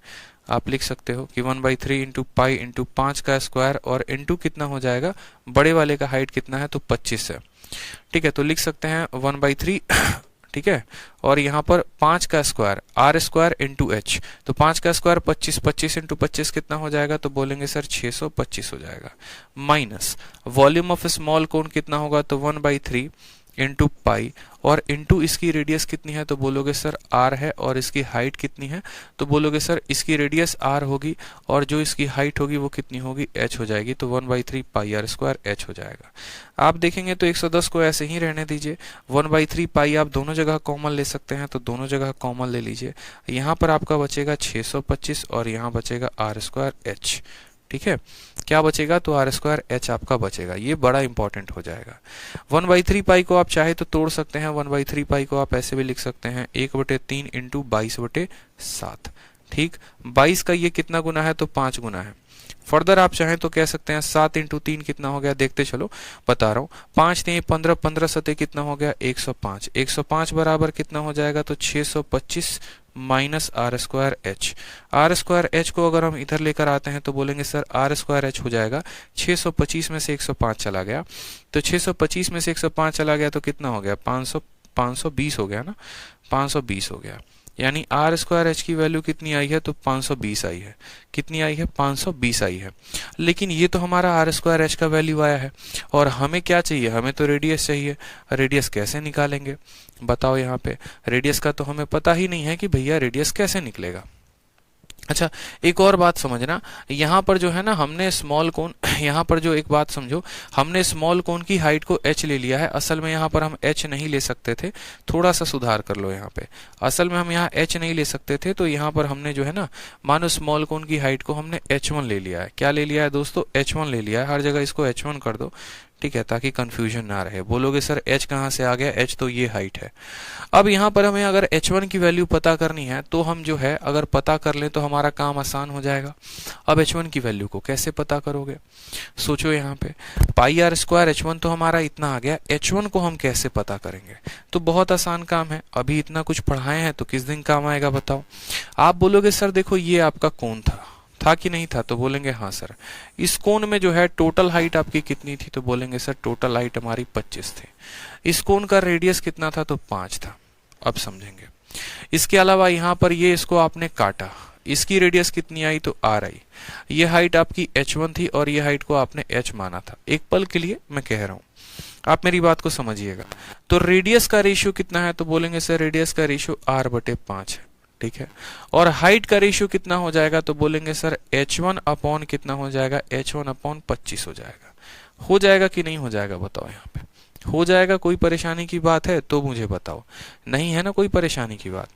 S1: आप लिख सकते हो कि 1/3 इंटू पाई इंटू 5 का स्क्वायर, और इंटू कितना हो जाएगा, बड़े वाले का हाइट कितना है तो 25 है, ठीक है। तो लिख सकते हैं 1/3 ठीक है, और यहाँ पर 5 का square R square into H, तो 5 का स्क्वायर 25, 25 इंटू 25 कितना हो जाएगा तो बोलेंगे सर 625 हो जाएगा। Minus volume of small cone कितना होगा तो 1/3 इंटू पाई, और इंटू इसकी रेडियस कितनी है तो बोलोगे सर आर है, और इसकी हाइट कितनी है तो बोलोगे सर इसकी रेडियस आर होगी और जो इसकी हाइट होगी वो कितनी होगी एच हो जाएगी, तो 1/3 पाई आर स्क्वायर एच हो जाएगा। आप देखेंगे तो 110 को ऐसे ही रहने दीजिए, 1/3 पाई आप दोनों जगह कॉमन ले सकते हैं, तो दोनों जगह कॉमन ले लीजिए। यहाँ पर आपका बचेगा 625 और यहाँ बचेगा आर स्क्वायर एच, ठीक है। क्या बचेगा तो आर स्क्वायर एच आपका बचेगा, ये बड़ा इंपॉर्टेंट हो जाएगा। 1/3 पाई को आप चाहे तो तोड़ सकते हैं, 1/3 पाई को आप ऐसे भी लिख सकते हैं 1/3 इंटू 22/7, ठीक। 22 का ये कितना गुना है तो 5 गुना है। फर्दर आप चाहें तो कह सकते हैं 7 इंटू 3 कितना हो गया, देखते चलो बता रहा हूँ। 5 नहीं 15, 15 सते कितना हो गया 105, 105 बराबर कितना हो जाएगा तो 625 minus R square H. Are square H को अगर हम इधर लेकर आते हैं तो बोलेंगे सर आर स्क्वायर एच हो जाएगा 625 में से 105 चला गया, तो 625 में से 105 चला गया तो कितना हो गया 520 हो गया ना, 520 हो गया। यानी आर स्क्वायर एच की वैल्यू कितनी आई है तो 520 आई है। कितनी आई है 520 आई है। लेकिन ये तो हमारा आर स्क्वायर एच का वैल्यू आया है, और हमें क्या चाहिए, हमें तो रेडियस चाहिए। रेडियस कैसे निकालेंगे बताओ, यहाँ पे रेडियस का तो हमें पता ही नहीं है कि भैया रेडियस कैसे निकलेगा। अच्छा, एक और बात समझना, यहाँ पर जो है ना हमने स्मॉल कोन, यहाँ पर जो एक बात समझो, हमने स्मॉल कोन की हाइट को h ले लिया है। असल में यहाँ पर हम h नहीं ले सकते थे, थोड़ा सा सुधार कर लो यहाँ पे। असल में हम यहाँ h नहीं ले सकते थे, तो यहाँ पर हमने जो है ना, मानो स्मॉल कोन की हाइट को हमने h1 ले लिया है। क्या ले लिया है दोस्तों, h1 ले लिया है। हर जगह इसको h1 कर दो, ठीक है, ताकि कंफ्यूजन ना रहे। बोलोगे सर h कहाँ से आ गया, h तो ये हाइट है। अब यहाँ पर हमें अगर h1 की वैल्यू पता करनी है तो हम जो है अगर पता कर लें तो हमारा काम आसान हो जाएगा। अब h1 की वैल्यू को कैसे पता करोगे, सोचो यहाँ पे पाई आर स्क्वायर h1 तो हमारा इतना आ गया, h1 को हम कैसे पता करेंगे, तो बहुत आसान काम है। अभी इतना कुछ पढ़ाए हैं तो किस दिन काम आएगा बताओ। आप बोलोगे सर देखो ये आपका कोण था कि नहीं था, तो बोलेंगे हाँ सर। इस कोण में जो है टोटल हाइट आपकी कितनी थी, तो बोलेंगे सर टोटल हाइट हमारी 25 थी। इस कोण का रेडियस कितना था तो 5 था। अब समझेंगे। इसके अलावा यहाँ पर ये इसको आपने काटा, इसकी रेडियस कितनी आई तो r आई। ये हाइट आपकी h1 थी और ये हाइट को आपने h माना था। एक पल के लिए मैं कह रहा हूं, आप मेरी बात को समझिएगा। तो रेडियस का रेशियो कितना है तो बोलेंगे सर रेडियस का रेशियो r/5 है, ठीक है। और हाइट का रेशियो कितना हो जाएगा तो बोलेंगे सर h1 अपॉन कितना हो जाएगा, h1 अपॉन 25 हो जाएगा। हो जाएगा कि नहीं हो जाएगा बताओ, यहाँ पे हो जाएगा। कोई परेशानी की बात है तो मुझे बताओ, नहीं है ना कोई परेशानी की बात।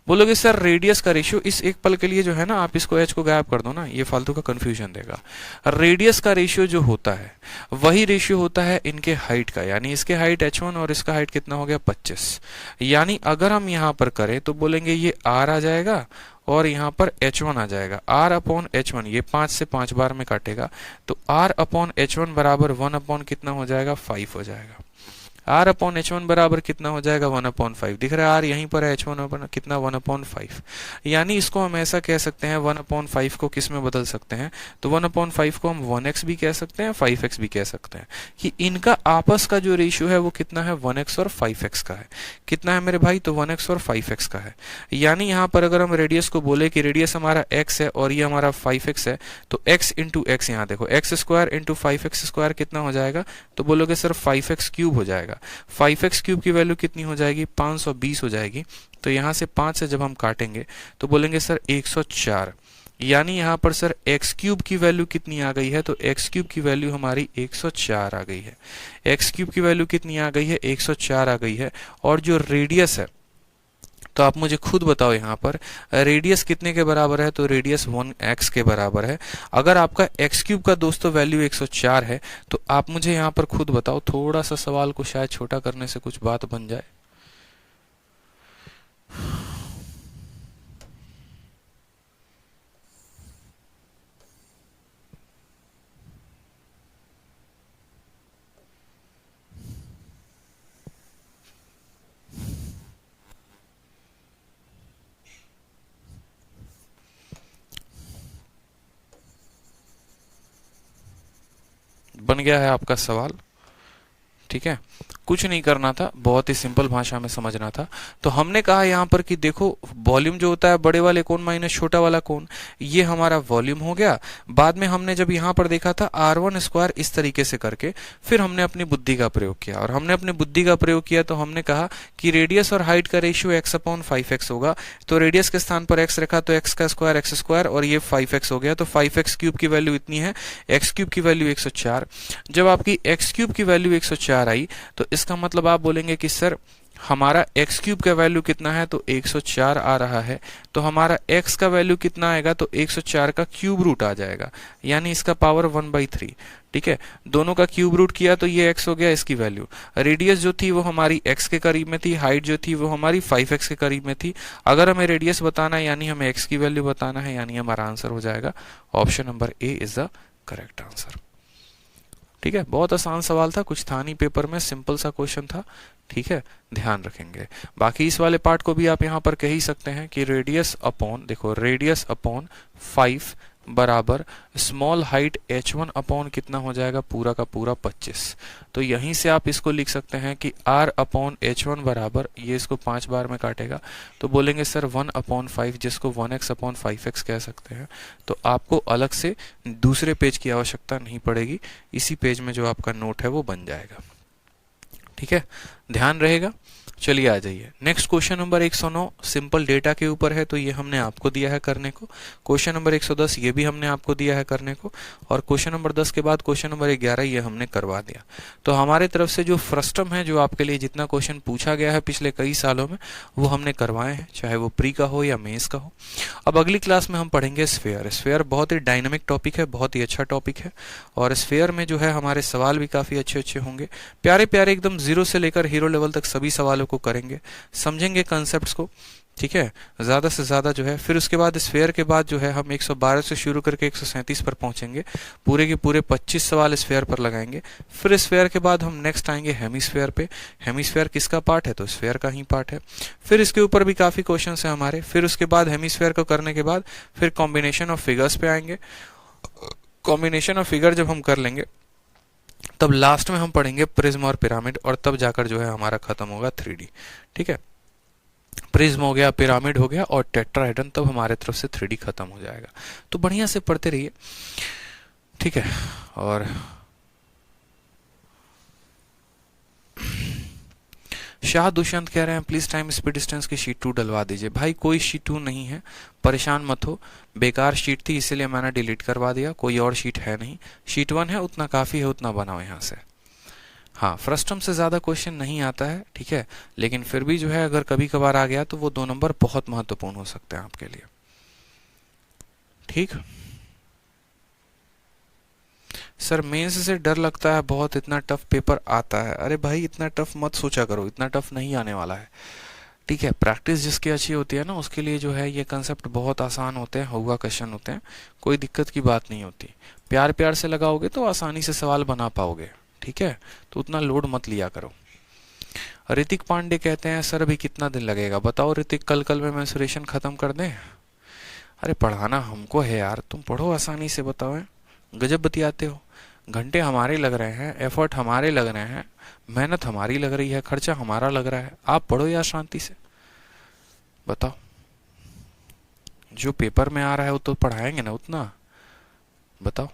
S1: बोलोगे सर रेडियस का रेशियो, इस एक पल के लिए जो है ना आप इसको h को गायब कर दो ना, ये फालतू का कंफ्यूजन देगा। रेडियस का रेशियो जो होता है वही रेशियो होता है इनके हाइट का, यानी इसके हाइट h1 और इसका हाइट कितना हो गया 25। यानी अगर हम यहाँ पर करें तो बोलेंगे ये r आ जाएगा और यहाँ पर h1 आ जाएगा। r अपॉन h1, ये 5 से 5 बार में काटेगा, तो r अपॉन h1 बराबर 1 अपॉन कितना हो जाएगा 5 हो जाएगा। r अपॉन h1 बराबर कितना हो जाएगा 1/5। दिख रहा है r यहीं पर है, h1 अपॉन कितना 1/5। यानी इसको हम ऐसा कह सकते हैं 1/5 को किस में बदल सकते हैं, तो 1/5 को हम 1x भी कह सकते हैं, 5x भी कह सकते हैं, कि इनका आपस का जो रेशियो है वो कितना है 1x और 5x का है। कितना है मेरे भाई, तो 1x और 5x का है। यानी यहाँ पर अगर हम रेडियस को बोले कि रेडियस हमारा x है और ये हमारा 5x है, तो x इंटू एक्स, यहाँ देखो x square into 5x square कितना हो जाएगा, तो बोलोगे सर 5x क्यूब हो जाएगा। 5x क्यूब की वैल्यू कितनी हो जाएगी 520 हो जाएगी। तो यहाँ से 5 से जब हम काटेंगे तो बोलेंगे सर 104। यानी यहाँ पर सर x क्यूब की वैल्यू कितनी आ गई है, तो x क्यूब की वैल्यू हमारी 104 आ गई है। x क्यूब की वैल्यू कितनी आ गई है 104 आ गई है। और जो रेडियस है, तो आप मुझे खुद बताओ यहाँ पर रेडियस कितने के बराबर है, तो रेडियस 1x के बराबर है। अगर आपका x क्यूब का दोस्तों वैल्यू 104 है तो आप मुझे यहाँ पर खुद बताओ, थोड़ा सा सवाल को शायद छोटा करने से कुछ बात बन जाए। बन गया है आपका सवाल। ठीक है, कुछ नहीं करना था, बहुत ही सिंपल भाषा में समझना था। तो हमने कहा यहाँ पर कि देखो वॉल्यूम जो होता है बड़े वाले कोण माइनस छोटा वाला कोण, ये हमारा वॉल्यूम हो गया। बाद में हमने जब यहाँ पर देखा था r1 स्क्वायर इस तरीके से करके, फिर हमने अपनी बुद्धि का प्रयोग किया, और हमने अपनी बुद्धि का प्रयोग किया तो हमने कहा कि रेडियस और हाइट का रेशियो x/5x होगा। तो रेडियस के स्थान पर x रखा तो x का स्क्वायर x स्क्वायर, और ये 5x हो गया। तो 5x क्यूब की वैल्यू इतनी है, x क्यूब की वैल्यू 104। जब आपकी x क्यूब की वैल्यू 104 आई तो इसका मतलब आप बोलेंगे कि सर हमारा x क्यूब का वैल्यू कितना है, तो 104 आ रहा है। तो हमारा x का वैल्यू कितना आएगा, तो 104 का क्यूब रूट आ जाएगा, यानी इसका पावर 1/3। ठीक है, दोनों का क्यूब रूट किया तो ये x हो गया इसकी वैल्यू। रेडियस जो थी वो हमारी x के करीब में थी, हाइट जो थी वो हमारी 5x के करीब में थी। अगर हमें रेडियस बताना है यानी हमें x की वैल्यू बताना है, यानी हमारा आंसर हो जाएगा option number A is the correct answer. ठीक है, बहुत आसान सवाल था, कुछ था नहीं पेपर में, सिंपल सा क्वेश्चन था। ठीक है, ध्यान रखेंगे। बाकी इस वाले पार्ट को भी आप यहाँ पर कह ही सकते हैं कि रेडियस अपॉन, देखो रेडियस अपॉन 5 बराबर स्मॉल हाइट h1 अपॉन कितना हो जाएगा, पूरा का पूरा 25। तो यहीं से आप इसको लिख सकते हैं कि r अपॉन h1 बराबर, ये इसको 5 बार में काटेगा तो बोलेंगे सर 1/5, जिसको 1x अपॉन 5x कह सकते हैं। तो आपको अलग से दूसरे पेज की आवश्यकता नहीं पड़ेगी, इसी पेज में जो आपका नोट है वो बन जाएगा। ठीक है, ध्यान रहेगा। चलिए आ जाइए, next question number 109 simple data के ऊपर है, तो ये हमने आपको दिया है करने को। क्वेश्चन नंबर 110 ये भी हमने आपको दिया है करने को, और क्वेश्चन नंबर 10 के बाद क्वेश्चन नंबर 11 ये हमने करवा दिया। तो हमारे तरफ से जो फ्रस्टम है, जो आपके लिए जितना क्वेश्चन पूछा गया है पिछले कई सालों में, वो हमने करवाए हैं, चाहे वो प्री का हो या मेंस का हो। अब अगली क्लास में हम पढ़ेंगे स्फीयर। स्फीयर बहुत ही डायनामिक टॉपिक है, बहुत ही अच्छा टॉपिक है, और स्फीयर में जो है हमारे सवाल भी काफी अच्छे अच्छे होंगे, प्यारे प्यारे एकदम जीरो से लेकर हीरो लेवल तक सभी सवालों को करेंगे, समझेंगे कंसेप्ट्स को। ठीक है, ज्यादा से ज्यादा जो है, फिर उसके बाद स्फीयर के बाद जो है हम 112 से शुरू करके 137 पर पहुंचेंगे, पूरे के पूरे 25 सवाल स्फीयर पर लगाएंगे। फिर स्फीयर के बाद हम नेक्स्ट आएंगे हेमिस्फीयर पे। हेमिस्फीयर किसका पार्ट है, तो स्फीयर का ही पार्ट है। फिर इसके ऊपर भी काफी क्वेश्चन है हमारे। फिर उसके बाद हेमिस्फीयर को करने के बाद फिर कॉम्बिनेशन ऑफ फिगर्स पे आएंगे। कॉम्बिनेशन ऑफ फिगर जब हम कर लेंगे तब लास्ट में हम पढ़ेंगे प्रिज्म और पिरामिड, और तब जाकर जो है हमारा खत्म होगा 3D। ठीक है, प्रिज्म हो गया, पिरामिड हो गया और टेट्राहेड्रन, तब हमारे तरफ से 3D खत्म हो जाएगा। तो बढ़िया से पढ़ते रहिए। ठीक है, और शाह दुष्यंत कह रहे हैं प्लीज टाइम स्पीड डिस्टेंस की शीट 2 डलवा दीजिए। भाई कोई शीट 2 नहीं है, परेशान मत हो, बेकार शीट थी इसलिए मैंने डिलीट करवा दिया, कोई और शीट है नहीं। शीट 1 है, उतना काफी है, उतना बनाओ यहाँ से। हाँ, फ्रस्टम से ज्यादा क्वेश्चन नहीं आता है, ठीक है, लेकिन फिर भी जो है अगर कभी कभार आ गया तो वो 2 नंबर बहुत महत्वपूर्ण हो सकते हैं आपके लिए। ठीक, सर मेंस से डर लगता है बहुत, इतना टफ पेपर आता है। अरे भाई इतना टफ मत सोचा करो, इतना टफ नहीं आने वाला है। ठीक है, प्रैक्टिस जिसकी अच्छी होती है ना, उसके लिए जो है ये कंसेप्ट बहुत आसान होते हैं, हुआ क्वेश्चन होते हैं, कोई दिक्कत की बात नहीं होती। प्यार प्यार से लगाओगे तो आसानी से सवाल बना पाओगे। ठीक है, तो उतना लोड मत लिया करो। ऋतिक पांडे कहते हैं सर अभी कितना दिन लगेगा, बताओ ऋतिक, कल में मेंसुरेशन खत्म कर दें? अरे पढ़ाना हमको है यार, तुम पढ़ो आसानी से, बताओ। गजब बतियाते हो, घंटे हमारे लग रहे हैं, एफर्ट हमारे लग रहे हैं, मेहनत हमारी लग रही है, खर्चा हमारा लग रहा है, आप पढ़ो यार शांति से। बताओ, जो पेपर में आ रहा है वो तो पढ़ाएंगे ना उतना, बताओ।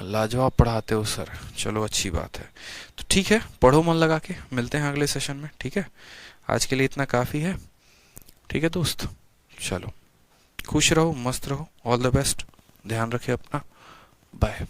S1: लाजवाब पढ़ाते हो सर, चलो अच्छी बात है। तो ठीक है, पढ़ो मन लगा के, मिलते हैं अगले सेशन में। ठीक है, आज के लिए इतना काफी है। ठीक है दोस्त, चलो खुश रहो, मस्त रहो, ऑल द बेस्ट, ध्यान रखे अपना, बाय।